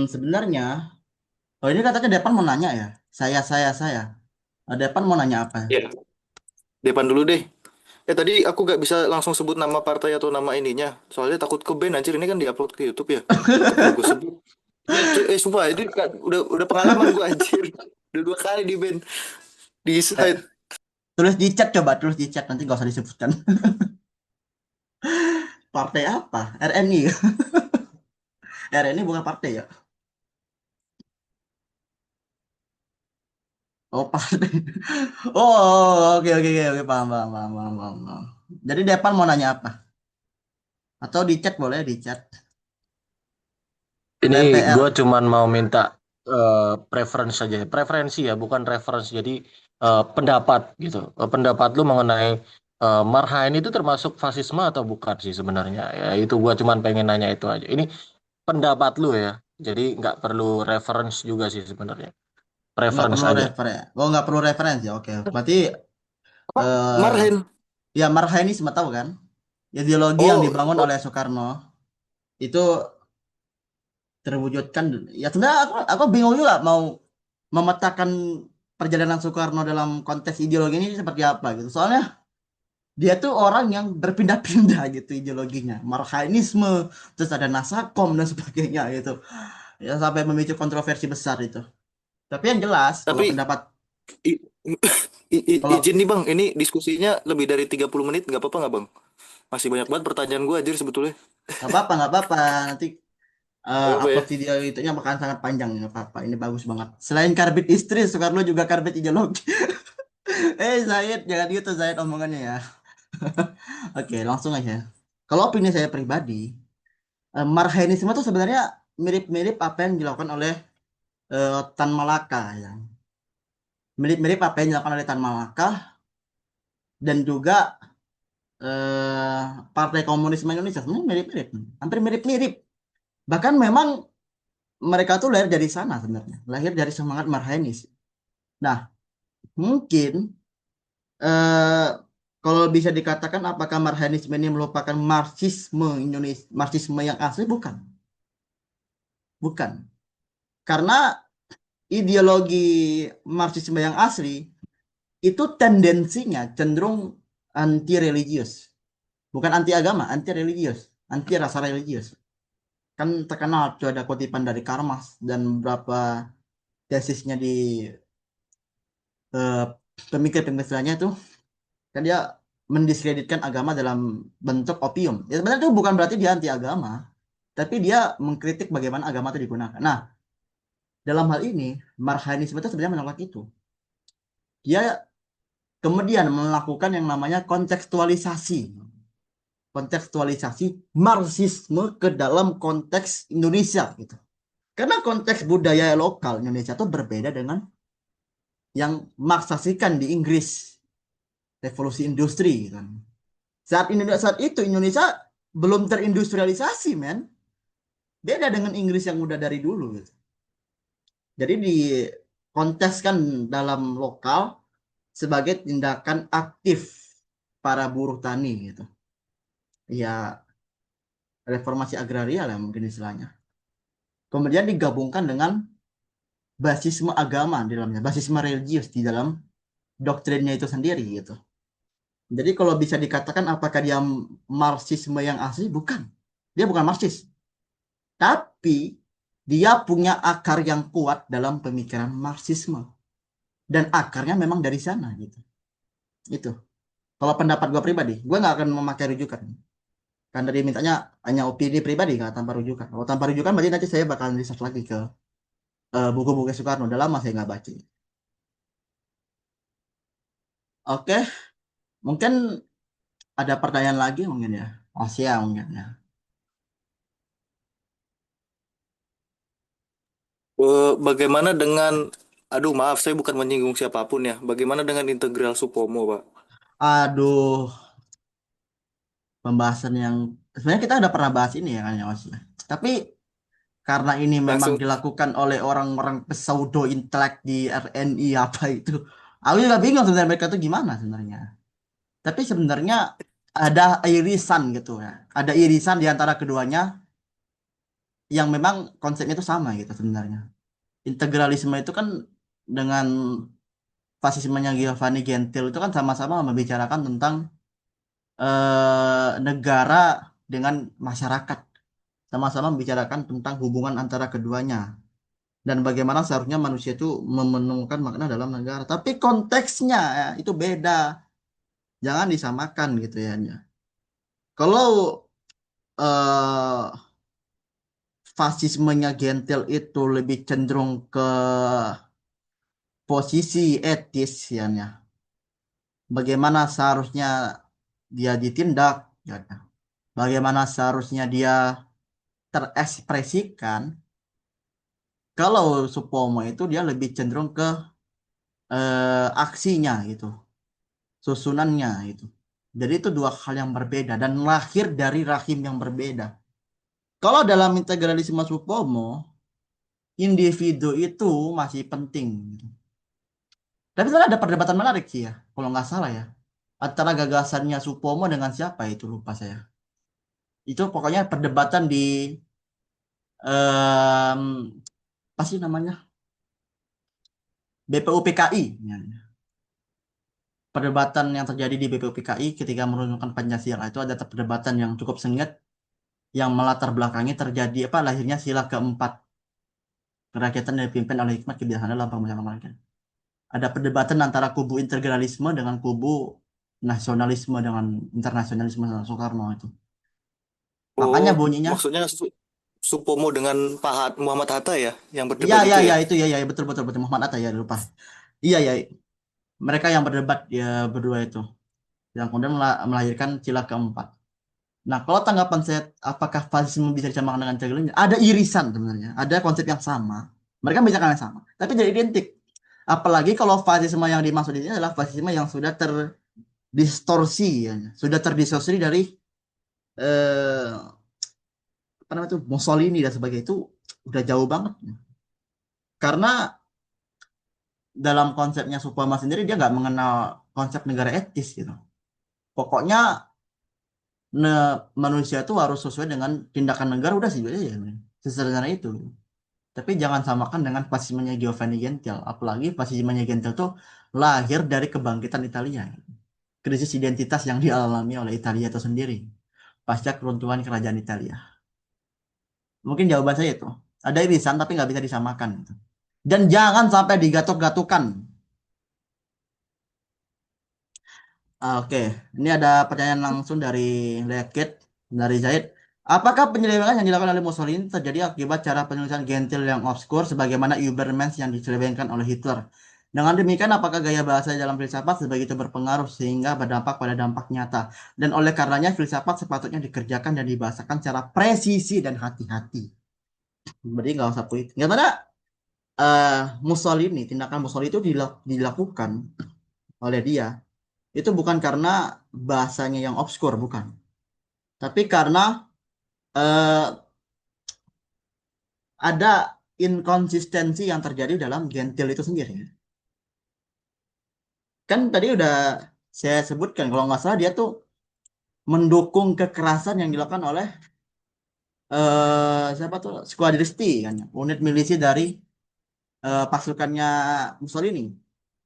Sebenarnya, oh ini katanya Depan mau nanya ya. Saya. Depan mau nanya apa? Ya. Depan dulu deh. Tadi aku gak bisa langsung sebut nama partai atau nama ininya. Soalnya takut ke ban anjir ini kan diupload ke YouTube ya. Takut gue sebut. Sumpah ini kan udah pengalaman gue anjir. Udah 2 kali di band di Eh, side. Tulis di chat coba, tulis di chat nanti gak usah disebutkan. Partai apa? RNI. RNI bukan partai ya? Oh, partai. Oh, oke oke oke oke, paham paham paham paham paham, paham. Jadi Depan mau nanya apa? Atau di chat boleh di chat. Ini gue PPR. cuman mau minta preference saja, preferensi ya, bukan reference. Jadi pendapat gitu. Pendapat lu mengenai Marhaen itu termasuk fasisme atau bukan sih sebenarnya? Ya itu gue cuman pengen nanya itu aja. Ini pendapat lu ya. Jadi nggak perlu reference juga sih sebenarnya. Nggak Preference perlu aja. referensi. Oh, nggak perlu referensi. Oke. Berarti Apa? eh Marhen. ya Marhainisme tahu kan? Ideologi yang Oh, dibangun oh, oleh Soekarno itu terwujudkan. Ya sebenarnya aku bingung juga mau memetakan perjalanan Soekarno dalam konteks ideologi ini seperti apa gitu. Soalnya dia tuh orang yang berpindah-pindah gitu ideologinya. Marhainisme, terus ada Nasakom dan sebagainya gitu. Ya sampai memicu kontroversi besar itu. Tapi yang jelas kalau tapi pendapat i- kalau izin nih Bang, ini diskusinya lebih dari 30 menit, nggak apa-apa nggak Bang? Masih banyak banget pertanyaan gue anjir sebetulnya. nggak apa-apa nanti Nggak apa-apa ya. upload video itunya bakalan sangat panjang nggak apa-apa. Ini bagus banget. Selain karbit istri, Soekarno juga karbit ideologi. Zaid, jangan gitu Zaid omongannya ya. Oke, langsung aja. Kalau opini saya pribadi, Marhainisme itu sebenarnya mirip-mirip apa yang dilakukan oleh Tan Malaka ya. Mirip-mirip apa yang dilakukan oleh Tan Malaka dan juga Partai Komunisme Indonesia sebenarnya mirip-mirip, hampir mirip-mirip. Bahkan memang mereka tuh lahir dari sana sebenarnya, lahir dari semangat Marhainis. Nah, mungkin eh, kalau bisa dikatakan apakah Marhainisme ini merupakan Marxisme Indonesia, Marxisme yang asli? Bukan, bukan. Karena ideologi Marxisme yang asli itu tendensinya cenderung anti religius, bukan anti agama, anti religius, anti rasa religius. Kan terkenal tuh ada kutipan dari Karl Marx dan beberapa tesisnya di eh, pemikir-pemikir lainnya tuh kan dia mendiskreditkan agama dalam bentuk opium. Ya sebenarnya itu bukan berarti dia anti agama, tapi dia mengkritik bagaimana agama itu digunakan. Nah, dalam hal ini Marxisme itu sebenarnya menolak itu. Dia kemudian melakukan yang namanya kontekstualisasi. Kontekstualisasi Marxisme ke dalam konteks Indonesia gitu. Karena konteks budaya lokal Indonesia itu berbeda dengan yang Marxasikan di Inggris, revolusi industri kan. Saat itu Indonesia belum terindustrialisasi, men. Beda dengan Inggris yang udah dari dulu gitu. Jadi dikonteskan dalam lokal sebagai tindakan aktif para buruh tani gitu. Ya, reformasi agraria lah mungkin istilahnya. Kemudian digabungkan dengan basisme agama di dalamnya, basisme religius di dalam doktrinnya itu sendiri gitu. Jadi kalau bisa dikatakan apakah dia Marxisme yang asli? Bukan. Dia bukan Marxis. Tapi dia punya akar yang kuat dalam pemikiran Marxisme. Dan akarnya memang dari sana gitu. Itu. Kalau pendapat gue pribadi, gue nggak akan memakai rujukan. Karena dia mintanya hanya opini pribadi nggak tanpa rujukan. Kalau tanpa rujukan berarti nanti saya bakalan riset lagi ke buku-buku Soekarno. Udah lama saya nggak baca. Oke, mungkin ada pertanyaan lagi mungkin ya. Asia mungkin ya. Bagaimana dengan, aduh maaf saya bukan menyinggung siapapun ya. Bagaimana dengan integral Supomo, Pak? Aduh, pembahasan yang sebenarnya kita udah pernah bahas ini ya kan ya Mas ya. Tapi karena ini memang Langsung. dilakukan oleh orang-orang pseudo intelek di RNI apa itu. Aku juga bingung sebenarnya mereka tuh gimana sebenarnya. Tapi sebenarnya ada irisan gitu ya. Ada irisan di antara keduanya yang memang konsepnya itu sama gitu sebenarnya. Integralisme itu kan dengan fasismenya Giovanni Gentile itu kan sama-sama membicarakan tentang negara dengan masyarakat. sama-sama membicarakan tentang hubungan antara keduanya dan bagaimana seharusnya manusia itu memenuhkan makna dalam negara. Tapi konteksnya ya, itu beda, jangan disamakan gitu ya. Kalau eh, fasismenya Gentil itu lebih cenderung ke posisi etis ya, bagaimana seharusnya dia ditindak, ya, bagaimana seharusnya dia terekspresikan. Kalau Supomo itu dia lebih cenderung ke aksinya gitu, susunannya gitu. Jadi itu dua hal yang berbeda dan lahir dari rahim yang berbeda. Kalau dalam integralisme Supomo, individu itu masih penting, gitu. Tapi sebenarnya ada perdebatan menarik sih ya, kalau nggak salah ya, antara gagasannya Supomo dengan siapa itu lupa saya. Itu pokoknya perdebatan di em, apa sih namanya, BPUPKI. Ya. Perdebatan yang terjadi di BPUPKI ketika menurunkan Pancasila itu ada perdebatan yang cukup sengit yang melatar belakangi terjadi apa lahirnya sila keempat, kerakyatan yang dipimpin oleh hikmat kebijaksanaan dalam pemerintahan rakyat. Ada perdebatan antara kubu integralisme dengan kubu nasionalisme dengan internasionalisme Soekarno itu. Oh, Makanya bunyinya, maksudnya Supomo dengan Muhammad Hatta ya yang iya berdebat iya itu iya ya. itu ya ya betul betul betul Muhammad Atta ya lupa. Iya ya, mereka yang berdebat ya berdua itu yang kemudian melahirkan sila keempat. Nah, kalau tanggapan saya, apakah fasisme bisa disamakan dengan integralisme? Ada irisan sebenarnya, ada konsep yang sama. Mereka bicarakan yang sama, tapi tidak identik. Apalagi kalau fasisme yang dimaksud ini adalah fasisme yang sudah terdistorsi, ya, sudah terdistorsi dari eh, apa namanya itu Mussolini dan sebagainya itu udah jauh banget. Karena dalam konsepnya Supama sendiri dia nggak mengenal konsep negara etis gitu. Pokoknya manusia itu harus sesuai dengan tindakan negara udah sih ya, sesederhana itu. Tapi jangan samakan dengan fasismenya Giovanni Gentile. Apalagi fasismenya Gentile itu lahir dari kebangkitan Italia. Krisis identitas yang dialami oleh Italia itu sendiri. Pasca keruntuhan kerajaan Italia. Mungkin jawaban saya itu. Ada irisan tapi nggak bisa disamakan. Gitu. Dan jangan sampai digatuk-gatukan. Oke, ini ada pertanyaan langsung dari Lekit, dari Zaid. Apakah penyelewengan yang dilakukan oleh Mussolini terjadi akibat cara penulisan gentil yang obskur sebagaimana Übermensch yang diselewengkan oleh Hitler? Dengan demikian, apakah gaya bahasa dalam filsafat sebegitu berpengaruh sehingga berdampak pada dampak nyata? Dan oleh karenanya, filsafat sepatutnya dikerjakan dan dibahasakan secara presisi dan hati-hati. Berarti nggak usah politik. Gimana Mussolini, tindakan Mussolini itu dilakukan oleh dia itu bukan karena bahasanya yang obskur, bukan. Tapi karena eh, ada inkonsistensi yang terjadi dalam gentil itu sendiri. Kan tadi udah saya sebutkan, kalau nggak salah dia tuh mendukung kekerasan yang dilakukan oleh siapa tuh Squadristi kan, ya, unit milisi dari pasukannya Mussolini.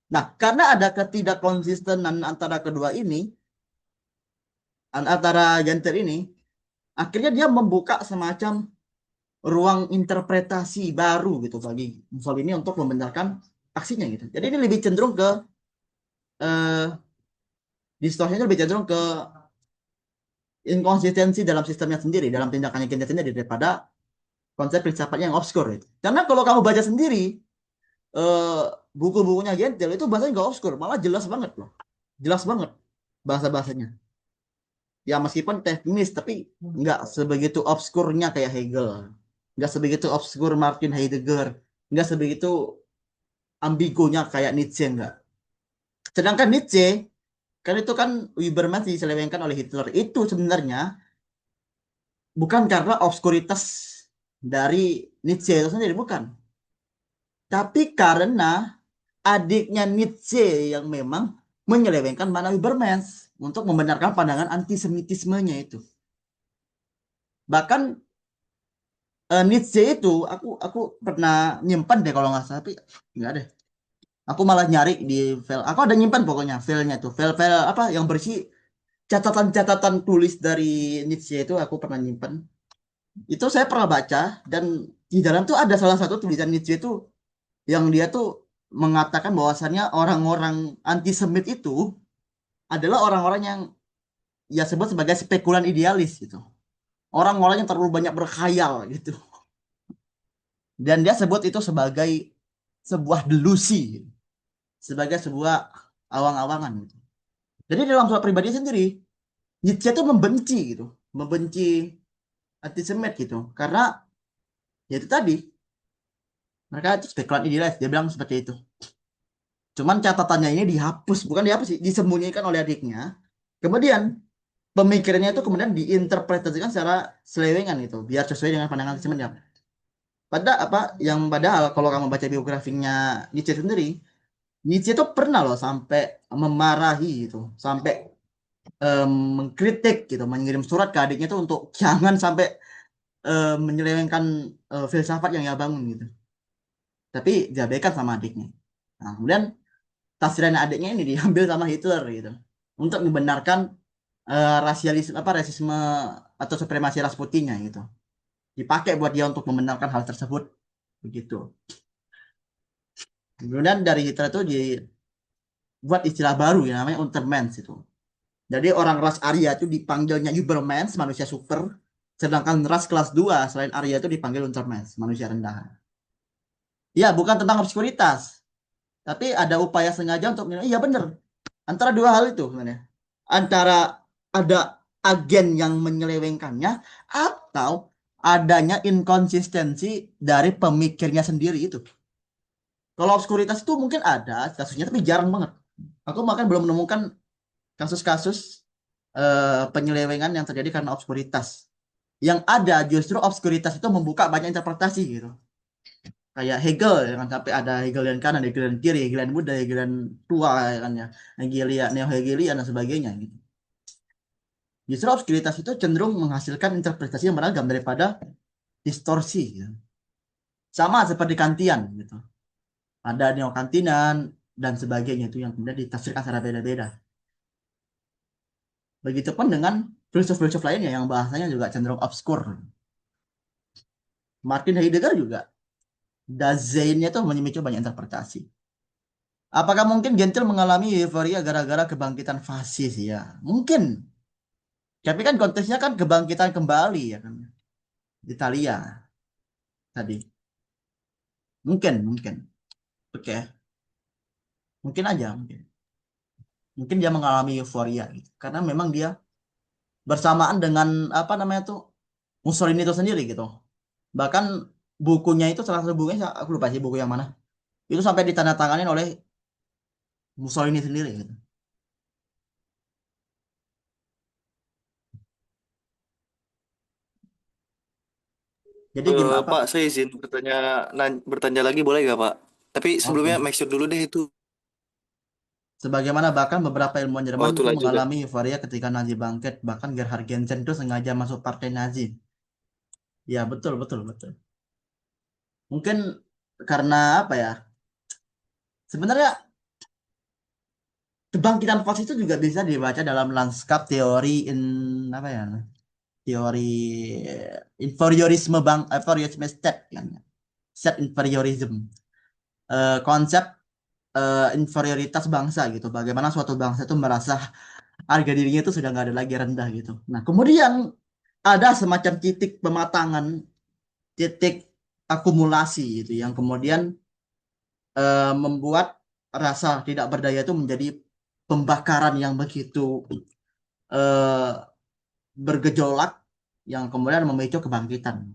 Nah, karena ada ketidakkonsistenan antara kedua ini, antara gentil ini, akhirnya dia membuka semacam ruang interpretasi baru gitu bagi Mussolini untuk membenarkan aksinya gitu. Jadi ini lebih cenderung ke eh, distorsinya lebih cenderung ke inkonsistensi dalam sistemnya sendiri, dalam tindakannya kita sendiri daripada konsep filsafatnya yang obskur itu. Karena kalau kamu baca sendiri eh, buku-bukunya Gentil itu bahasanya nggak obskur, malah jelas banget loh, jelas banget bahasa-bahasanya. Ya meskipun teknis tapi nggak sebegitu obskurnya kayak Hegel, nggak sebegitu obskur Martin Heidegger, nggak sebegitu ambigunya kayak Nietzsche enggak. Sedangkan Nietzsche kan itu kan Überman diselewengkan oleh Hitler itu sebenarnya bukan karena obskuritas dari Nietzsche itu sendiri bukan, tapi karena adiknya Nietzsche yang memang menyelewengkan mana Überman untuk membenarkan pandangan antisemitismenya itu. Bahkan Nietzsche itu aku pernah nyimpan deh kalau nggak salah tapi nggak deh. Aku malah nyari di file. Aku ada nyimpan pokoknya filenya tuh. File-file apa yang bersih catatan-catatan tulis dari Nietzsche itu aku pernah nyimpan Itu saya pernah baca dan di dalam tuh ada salah satu tulisan Nietzsche itu yang dia tuh mengatakan bahwasannya orang-orang antisemit itu adalah orang-orang yang ya sebut sebagai spekulan idealis gitu. Orang-orang yang terlalu banyak berkhayal gitu. Dan dia sebut itu sebagai sebuah delusi, sebagai sebuah awang-awangan gitu. Jadi dalam soal pribadi sendiri, Nietzsche itu membenci gitu, membenci antisemit gitu. Karena ya itu tadi, mereka itu spekulan idealis, dia bilang seperti itu. Cuman catatannya ini dihapus, bukan dihapus sih, disembunyikan oleh adiknya. Kemudian pemikirannya itu kemudian diinterpretasikan secara selewengan gitu, biar sesuai dengan pandangan antisemit ya. Padahal kalau kamu baca biografinya Nietzsche sendiri, Nietzsche itu pernah loh sampai memarahi gitu, sampai mengkritik gitu, mengirim surat ke adiknya itu untuk jangan sampai menyelewengkan filsafat yang ia bangun gitu. Tapi diabaikan sama adiknya. Nah, kemudian tafsiran adiknya ini diambil sama Hitler gitu untuk membenarkan rasialisme apa rasisme atau supremasi ras putihnya gitu. Dipakai buat dia untuk membenarkan hal tersebut begitu. Kemudian dari Hitler itu dibuat istilah baru yang namanya Untermensch itu. Jadi orang ras Arya itu dipanggilnya Übermensch, manusia super. Sedangkan ras kelas 2 selain Arya itu dipanggil Untermensch, manusia rendahan. Ya, bukan tentang obskuritas. Tapi ada upaya sengaja untuk iya benar. Antara dua hal itu sebenarnya. Antara ada agen yang menyelewengkannya atau adanya inkonsistensi dari pemikirnya sendiri itu. Kalau obskuritas itu mungkin ada kasusnya tapi jarang banget. Aku bahkan belum menemukan kasus-kasus penyelewengan yang terjadi karena obskuritas. Yang ada justru obskuritas itu membuka banyak interpretasi gitu. Kayak Hegel, jangan sampai ada Hegelian kanan, Hegelian kiri, Hegelian muda, Hegelian tua, ya kan ya, Hegelian, neo-Hegelian dan sebagainya gitu. Justru obskuritas itu cenderung menghasilkan interpretasi yang beragam daripada distorsi gitu. Sama seperti Kantian gitu. Ada neo-Kantinan dan sebagainya itu yang kemudian ditafsirkan secara beda-beda. Begitupun dengan filsuf-filsuf lainnya yang bahasanya juga cenderung obskur. Martin Heidegger juga Dasein-nya itu memicu banyak interpretasi. Apakah mungkin Gentil mengalami euforia gara-gara kebangkitan fasis ya? Mungkin. Tapi kan konteksnya kan kebangkitan kembali ya kan. Italia tadi. Mungkin. Oke. Mungkin aja mungkin. Mungkin dia mengalami euforia gitu. Karena memang dia bersamaan dengan apa namanya tuh Mussolini itu sendiri gitu. Bahkan bukunya itu salah satu bukunya aku lupa sih buku yang mana. Itu sampai ditandatangani oleh Mussolini sendiri gitu. Jadi gimana apa Pak, saya izin bertanya lagi boleh gak Pak? Tapi sebelumnya oke. make sure dulu deh itu. Sebagaimana bahkan beberapa ilmuwan Oh, Jerman itu itu lanjut deh. mengalami euforia ketika Nazi bangkit. Bahkan Gerhard Gensen itu sengaja masuk partai Nazi. Ya betul. Mungkin karena apa ya? Sebenarnya kebangkitan Fox itu juga bisa dibaca dalam lanskap teori apa ya? Teori inferiorisme inferiorisme state kan. State inferiorism. Konsep inferioritas bangsa gitu. Bagaimana suatu bangsa itu merasa harga dirinya itu sudah nggak ada lagi rendah gitu. Nah, kemudian ada semacam titik pematangan, titik akumulasi gitu yang kemudian membuat rasa tidak berdaya itu menjadi pembakaran yang begitu eh, bergejolak yang kemudian memicu kebangkitan.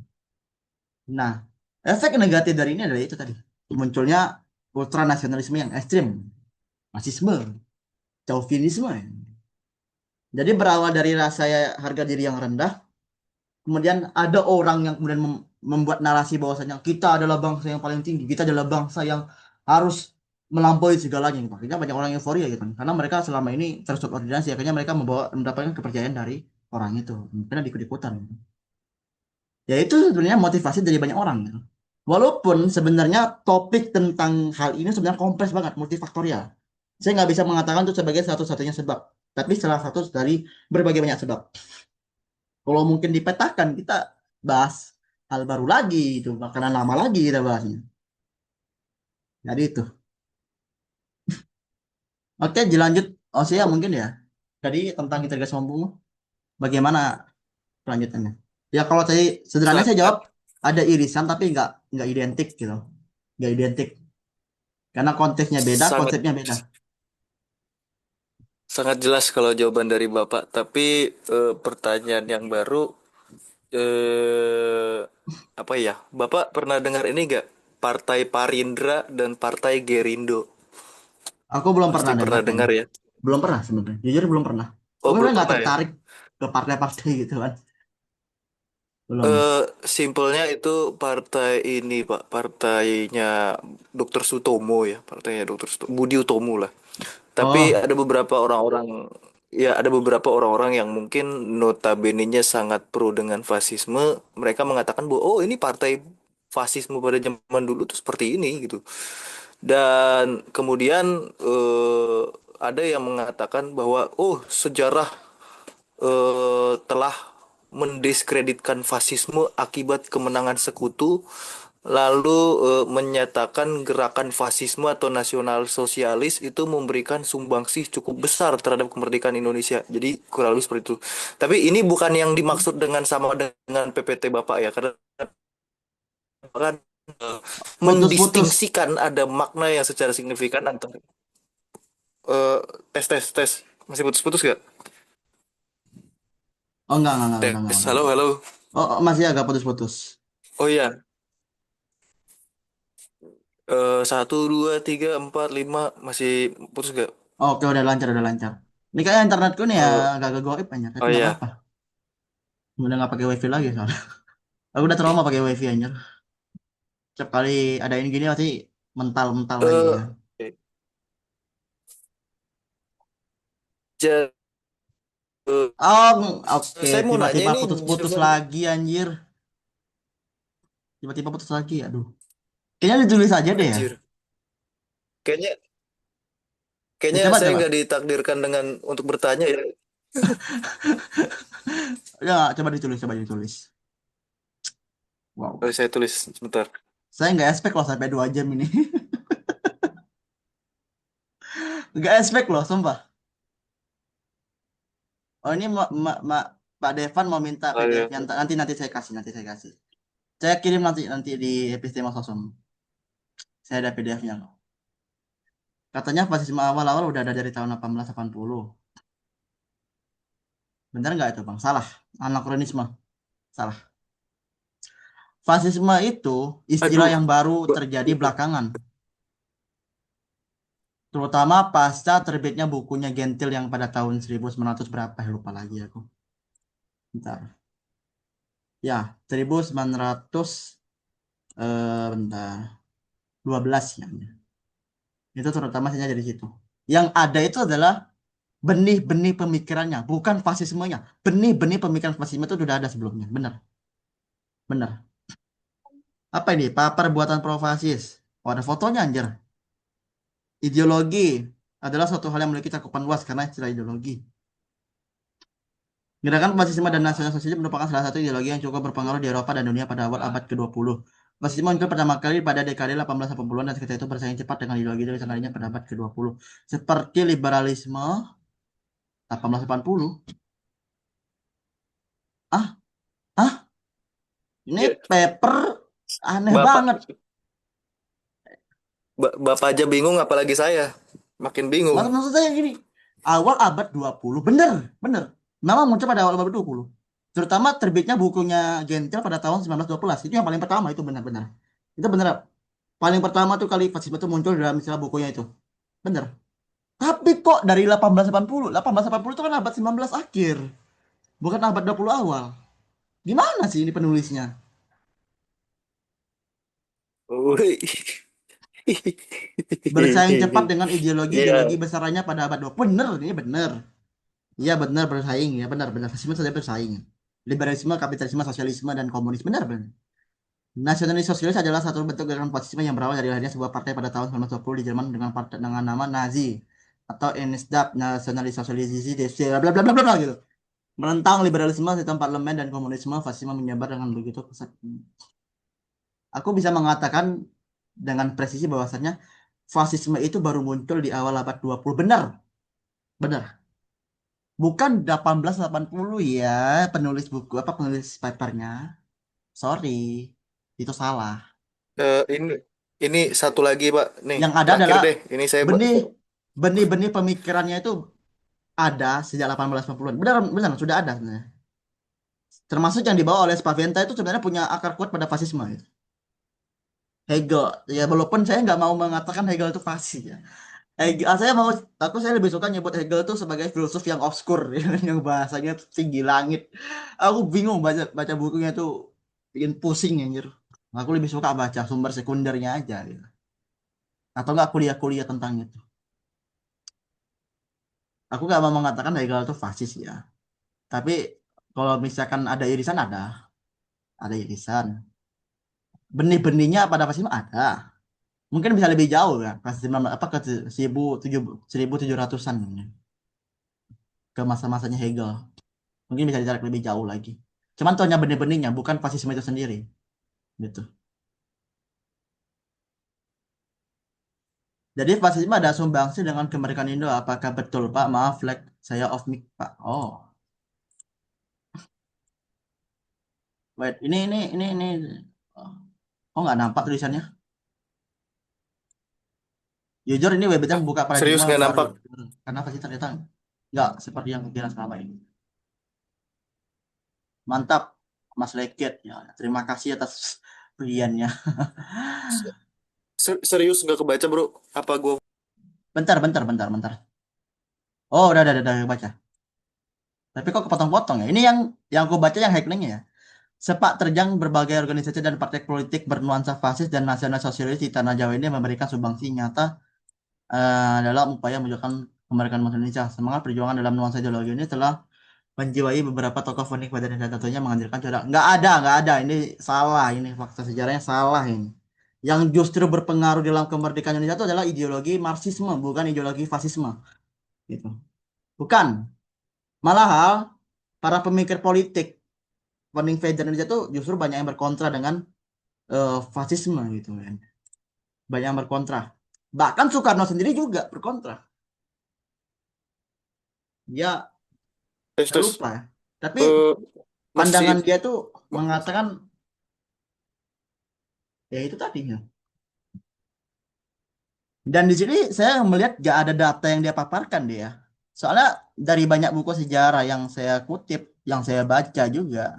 Nah, efek negatif dari ini adalah itu tadi, munculnya ultranasionalisme yang ekstrim, rasisme, chauvinisme. Jadi berawal dari rasa harga diri yang rendah, kemudian ada orang yang kemudian membuat narasi bahwasanya kita adalah bangsa yang paling tinggi, kita adalah bangsa yang harus melampaui segalanya. Akhirnya banyak orang euforia gitu kan, karena mereka selama ini tersubordinasi, akhirnya mereka mendapatkan kepercayaan dari orang itu, karena ikut-ikutan. Ya itu sebenarnya motivasi dari banyak orang gitu. Walaupun sebenarnya topik tentang hal ini sebenarnya kompleks banget, multifaktorial. Saya nggak bisa mengatakan itu sebagai satu-satunya sebab, tapi salah satu dari berbagai banyak sebab. Kalau mungkin dipetakan, kita bahas hal baru lagi itu, makanan lama lagi kita bahasnya. Jadi itu. Oke, dilanjut. Oh sih ya mungkin ya. Jadi tentang integrasi mampu, bagaimana kelanjutannya? Ya kalau tadi sederhananya saya jawab Sangat ada irisan tapi nggak identik gitu, nggak identik karena konteksnya beda, sangat konsepnya beda. sangat jelas kalau jawaban dari Bapak. Tapi pertanyaan yang baru, eh apa ya? Bapak pernah dengar ini gak? Partai Parindra dan Partai Gerindo. Aku belum Pasti pernah dengar pernah kayaknya. dengar ya. Belum pernah sebenarnya. Jujur belum pernah. Aku Oh, belum sebenarnya nggak pernah ya. tertarik ke partai-partai gitu kan. Belum. Eh, Simpelnya itu partai ini, Pak. Partainya Dr. Sutomo ya, partainya Dr. Sutomo, Budi Utomo lah. Tapi Oh, ada beberapa orang-orang yang mungkin notabene-nya sangat pro dengan fasisme. Mereka mengatakan bahwa oh ini partai fasisme pada zaman dulu tuh seperti ini gitu. Dan kemudian ada yang mengatakan bahwa oh sejarah telah mendiskreditkan fasisme akibat kemenangan sekutu, lalu menyatakan gerakan fasisme atau nasional sosialis itu memberikan sumbangsih cukup besar terhadap kemerdekaan Indonesia. Jadi kurang lebih seperti itu. Tapi ini bukan yang dimaksud dengan sama dengan PPT Bapak ya, karena kan eh, putus-putus. mendistingsikan ada makna yang secara signifikan antara eh, tes tes tes masih putus-putus gak? Oh enggak, Tes, udah. halo halo. Masih agak putus-putus. Oh iya. 1, 2, 3, 4, 5 masih putus gak? Oke, udah lancar. Ini kayak internetku nih ya Eh, agak goib aja, tapi oh nggak iya. apa-apa. Udah nggak pakai wifi lagi soalnya. Aku udah trauma pakai wifi aja. Setiap kali ada ini gini pasti mental-mental lagi Eh, ya. ja- eh, Oh, oke. saya mau nanya Tiba-tiba ini putus-putus zaman lagi anjir. Tiba-tiba putus lagi. Aduh. Kayaknya ditulis aja deh ya. anjir. Kayaknya Ya, kayaknya coba saya coba. nggak ditakdirkan dengan untuk bertanya ya. Ya, coba ditulis. Wow. Boleh saya tulis sebentar. Saya nggak expect loh sampai 2 jam ini. Nggak expect loh, sumpah. Oh ini Pak Devan mau minta PDF yang Aduh. nanti nanti saya kasih. Saya kirim nanti di epistema sosum. Saya ada PDF-nya loh. Katanya fasisme awal-awal udah ada dari tahun 1880. Benar nggak itu Bang? Salah. Anakronisme. Salah. Fasisme itu istilah Aduh. yang baru Ba- terjadi belakangan. Terutama pasca terbitnya bukunya Gentil yang pada tahun 1900 berapa ya lupa lagi aku. Bentar. Ya, 1900 bentar. 12 ya. Itu terutama saja dari situ. Yang ada itu adalah benih-benih pemikirannya, bukan fasismenya. Benih-benih pemikiran fasisme itu sudah ada sebelumnya. Benar, benar. Apa ini? Papar buatan pro-fasis. Oh, ada fotonya anjir. Ideologi adalah suatu hal yang memiliki cakupan luas karena istilah ideologi. Gerakan fasisme dan nasional sosialisme merupakan salah satu ideologi yang cukup berpengaruh di Eropa dan dunia pada awal abad ke-20. Fasisme muncul pertama kali pada dekade 1880-an dan sekitar itu bersaing cepat dengan ideologi dari lainnya pada abad ke-20. Seperti liberalisme 1880. Ah, ah, ini Ya, paper aneh Bapak banget. Bapak aja bingung apalagi saya. Makin bingung. Maksud saya gini, awal abad 20, bener, bener. Memang muncul pada awal abad 20. Terutama terbitnya bukunya Gentil pada tahun 1912. Itu yang paling pertama, itu benar-benar. Itu benar. Paling pertama tuh kali fasisme itu muncul dalam istilah bukunya itu. Bener. Tapi kok dari 1880? 1880 itu kan abad 19 akhir. Bukan abad 20 awal. Gimana sih ini penulisnya? Woi. Bersaing cepat dengan Iya. ideologi-ideologi besarnya pada abad 20. Bener, ini bener. Iya benar bersaing ya benar fasisme saja bersaing. Liberalisme, kapitalisme, sosialisme dan komunis benar. Nasionalis sosialis adalah satu bentuk gerakan fasisme yang berawal dari lahirnya sebuah partai pada tahun 1920 di Jerman dengan partai dengan nama Nazi atau NSDAP Nasionalis Sosialisasi bla bla bla bla bla gitu. Menentang liberalisme sistem parlemen dan komunisme, fasisme menyebar dengan begitu pesat. Aku bisa mengatakan dengan presisi bahwasannya fasisme itu baru muncul di awal abad 20. Benar, benar. Bukan 1880 ya, penulis buku apa penulis papernya. Sorry, itu salah. Ini satu lagi Pak, nih Yang ada terakhir adalah deh. Ini saya benih benih-benih pemikirannya itu ada sejak 1880-an. Benar, benar sudah ada sebenarnya. Termasuk yang dibawa oleh Spaventa itu sebenarnya punya akar kuat pada fasisme gitu. Hegel, ya walaupun saya nggak mau mengatakan Hegel itu fasis ya. Saya lebih suka nyebut Hegel itu sebagai filsuf yang obskur, yang bahasanya tinggi langit. Aku bingung baca baca bukunya itu bikin pusing anjir. Aku lebih suka baca sumber sekundernya aja gitu. Atau nggak kuliah-kuliah tentang itu. Aku nggak mau mengatakan Hegel itu fasis ya. Tapi kalau misalkan ada irisan. Benih-benihnya pada fasisme ada. Mungkin bisa lebih jauh ya, pas apa ke 1700-an ke masa-masanya Hegel. Mungkin bisa ditarik lebih jauh lagi. Cuman tuh hanya benih-benihnya, bukan fasisme itu sendiri, gitu. Jadi fasisme ada sumbangsi dengan kemerdekaan Indo. Apakah betul, Pak? Maaf, lag saya off mic, Pak. Oh, wait, ini. Oh, nggak nampak tulisannya. Jujur ini webnya buka serius paradigma nggak baru. nampak. Karena pasti ternyata nggak seperti yang kira selama ini. Mantap, Mas Leket. Ya, terima kasih atas pilihannya. Serius nggak kebaca bro? Apa gue? Bentar. Oh, udah baca. Tapi kok kepotong-potong ya? Ini yang aku baca yang hacklingnya ya. Sepak terjang berbagai organisasi dan partai politik bernuansa fasis dan nasionalis sosialis di tanah Jawa ini memberikan sumbangsi nyata dalam upaya menunjukkan kemerdekaan bangsa Indonesia. Semangat perjuangan dalam nuansa ideologi ini telah menjiwai beberapa tokoh fonik pada dan tentunya menghadirkan corak. Nggak ada. Ini salah. Ini fakta sejarahnya salah ini. Yang justru berpengaruh dalam kemerdekaan Indonesia itu adalah ideologi Marxisme, bukan ideologi fasisme. Gitu. Bukan. Malah para pemikir politik founding father Indonesia itu justru banyak yang berkontra dengan fasisme gitu kan. Banyak yang berkontra. Bahkan Soekarno sendiri juga berkontra. Ya, saya Terus lupa ya. Tapi eh, pandangan masih dia tuh mengatakan ya itu tadi ya. Dan di sini saya melihat gak ada data yang dia paparkan dia. Soalnya dari banyak buku sejarah yang saya kutip, yang saya baca juga,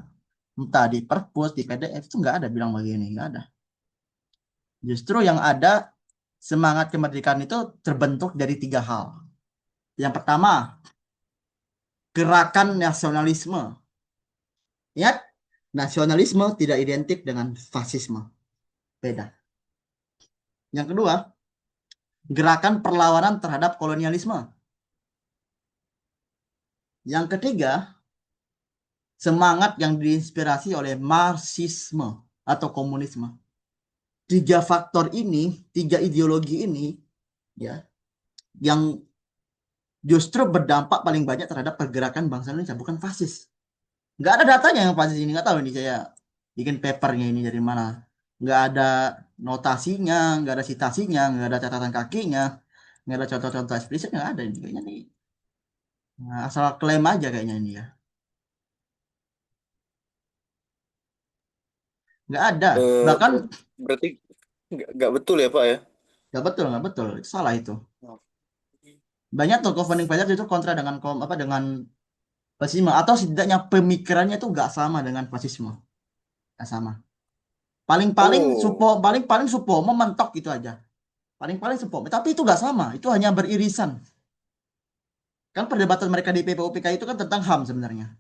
entah di perpus, di PDF itu nggak ada bilang begini, nggak ada. Justru yang ada semangat kemerdekaan itu terbentuk dari 3 hal. Yang pertama, gerakan nasionalisme. Ingat, nasionalisme tidak identik dengan fasisme. Beda. Yang kedua, gerakan perlawanan terhadap kolonialisme. Yang ketiga, semangat yang diinspirasi oleh Marxisme atau komunisme. 3 faktor ini, 3 ideologi ini, ya, yang justru berdampak paling banyak terhadap pergerakan bangsa Indonesia, bukan fasis. Nggak ada datanya yang fasis ini, nggak tahu ini saya bikin papernya ini dari mana. Nggak ada notasinya, nggak ada citasinya, nggak ada catatan kakinya, nggak ada contoh-contoh eksplisit, nggak ada ini kayaknya nih. Nah, asal klaim aja kayaknya ini ya. Nggak ada. eh, Bahkan berarti nggak betul ya Pak ya? nggak betul. Itu salah itu. Banyak tokoh founding fathers itu kontra dengan dengan fasisme atau setidaknya pemikirannya itu nggak sama dengan fasisme. Nggak sama. Paling-paling Oh, paling-paling Supomo mentok gitu aja. Paling-paling Supomo. Tapi itu nggak sama. Itu hanya beririsan. Kan perdebatan mereka di PPOPK itu kan tentang HAM sebenarnya.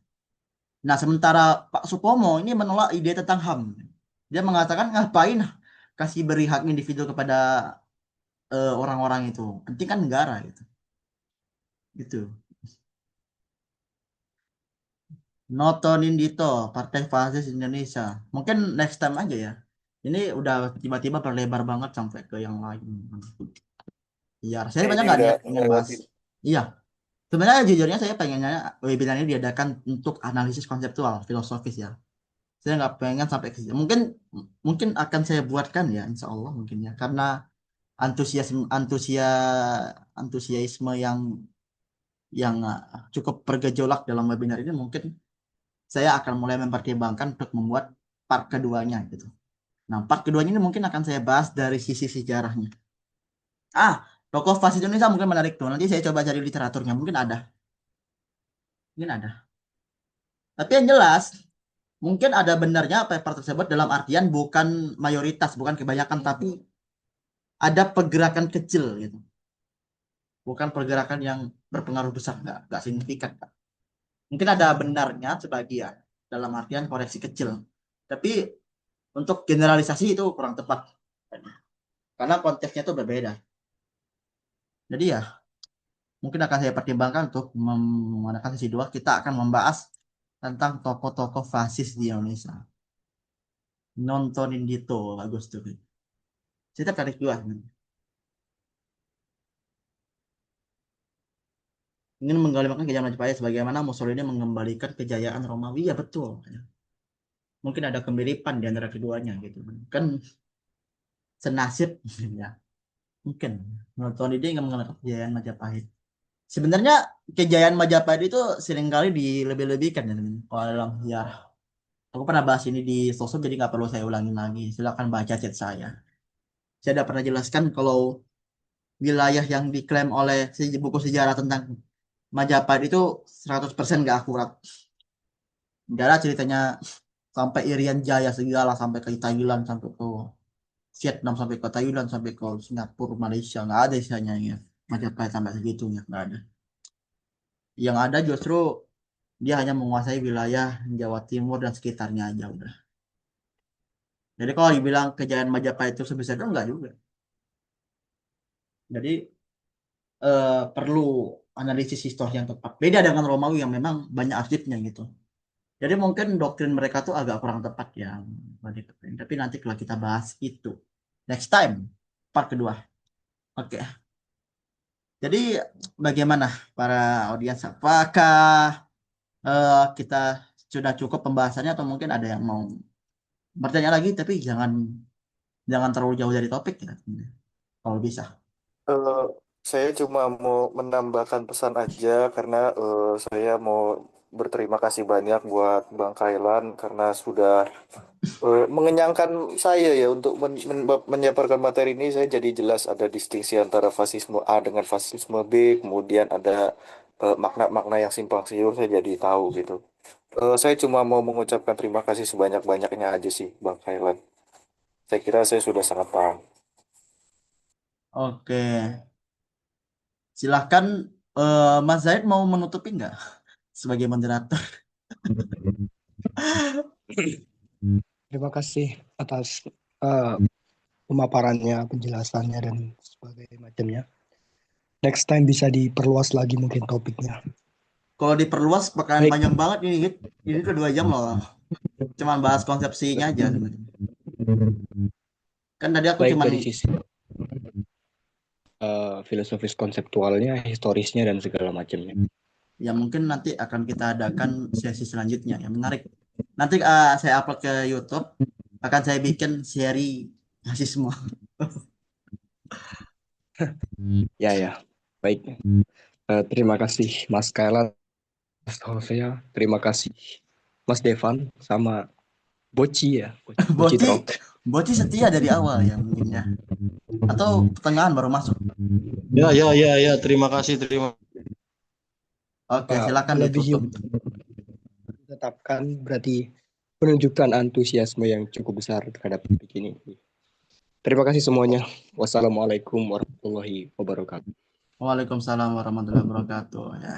Nah, sementara Pak Supomo ini menolak ide tentang HAM. Dia mengatakan ngapain kasih beri hak individu kepada orang-orang itu. Penting kan negara gitu. Gitu. Notonin Dito, Partai Fasis Indonesia. Mungkin next time aja ya. Ini udah tiba-tiba berlebar banget sampai ke yang lain. Iya, saya banyak ini nggak udah niat ingin bahas. ngelewatin. Iya, Sebenarnya jujurnya saya pengennya webinar ini diadakan untuk analisis konseptual, filosofis ya. Saya nggak pengen sampai ke situ. Mungkin mungkin akan saya buatkan ya, insya Allah mungkin ya. Karena antusiasme yang cukup bergejolak dalam webinar ini, mungkin saya akan mulai mempertimbangkan untuk membuat part keduanya gitu. Nah, part keduanya ini mungkin akan saya bahas dari sisi sejarahnya. Ah, tokoh fasis Indonesia mungkin menarik tuh. Nanti saya coba cari literaturnya, mungkin ada. Mungkin ada. Tapi yang jelas, mungkin ada benarnya paper tersebut dalam artian bukan mayoritas, bukan kebanyakan, tapi ada pergerakan kecil gitu. Bukan pergerakan yang berpengaruh besar, nggak signifikan. Kak. Mungkin ada benarnya sebagian, dalam artian koreksi kecil. Tapi untuk generalisasi itu kurang tepat. Karena konteksnya itu berbeda. Jadi ya, mungkin akan saya pertimbangkan untuk mengadakan sesi 2. Kita akan membahas tentang tokoh-tokoh fasis di Indonesia. Nontonin Dito, bagus tuh. Saya tertarik juga. Ingin mengembalikan kejayaan Majapahit sebagaimana Mussolini mengembalikan kejayaan Romawi. Ya betul. Mungkin ada kemiripan di antara keduanya gitu. Kan senasib ya. Mungkin menonton ini ingin mengenalkan kejayaan Majapahit. Sebenarnya kejayaan Majapahit itu seringkali dilebih-lebihkan ya, teman. Kalau dalam sejarah. Aku pernah bahas ini di sosmed jadi nggak perlu saya ulangi lagi. Silakan baca chat saya. Saya udah pernah jelaskan kalau wilayah yang diklaim oleh buku sejarah tentang Majapahit itu 100% nggak akurat. Nggak ada ceritanya sampai Irian Jaya segala sampai ke Thailand sampai ke Vietnam sampai ke Thailand sampai ke Singapura Malaysia nggak ada istilahnya ya Majapahit sampai segitunya nggak ada. Yang ada justru dia hanya menguasai wilayah Jawa Timur dan sekitarnya aja udah. Jadi kalau dibilang kejayaan Majapahit itu sebesar itu enggak juga. Jadi perlu analisis histori yang tepat. Beda dengan Romawi yang memang banyak arsipnya gitu. Jadi mungkin doktrin mereka tuh agak kurang tepat ya. Tapi nanti kalau kita bahas itu next time part kedua. Oke. Jadi bagaimana para audiens? Apakah kita sudah cukup pembahasannya atau mungkin ada yang mau bertanya lagi? Tapi jangan jangan terlalu jauh dari topik ya. Kalau bisa. Eh, saya cuma mau menambahkan pesan aja karena saya mau berterima kasih banyak buat Bang Kailan karena sudah mengenyangkan saya ya untuk menyampaikan materi ini. Saya jadi jelas ada distingsi antara fasisme A dengan fasisme B, kemudian ada makna-makna yang simpang siur saya jadi tahu gitu. Saya cuma mau mengucapkan terima kasih sebanyak-banyaknya aja sih Bang Kailan. Saya kira saya sudah sangat paham. Oke. Silahkan Mas Zaid mau menutupi nggak sebagai moderator? Terima kasih atas eh, pemaparannya, penjelasannya dan sebagainya macamnya. Next time bisa diperluas lagi mungkin topiknya. Kalau diperluas bakalan Baik, panjang banget ini, Hit. Ini tuh 2 jam loh. Cuman bahas konsepsinya aja sebenarnya. Kan tadi aku baik cuman dari sisi filosofis konseptualnya, historisnya dan segala macamnya. ya mungkin nanti akan kita adakan sesi selanjutnya yang menarik. Nanti saya upload ke YouTube, akan saya bikin seri rasisme. Ya ya, baik. Terima kasih Mas Kailan, Mas Hosea, terima kasih Mas Devan sama Boci ya, Boci Boti, Trok. Boti setia dari awal ya mungkin ya. Atau pertengahan baru masuk. Ya, ya, ya, ya. Terima kasih, terima. Oke, silakan Melebihi ditutup. ditetapkan berarti menunjukkan antusiasme yang cukup besar terhadap topik ini. Terima kasih semuanya. Wassalamualaikum warahmatullahi wabarakatuh. Waalaikumsalam warahmatullahi wabarakatuh ya.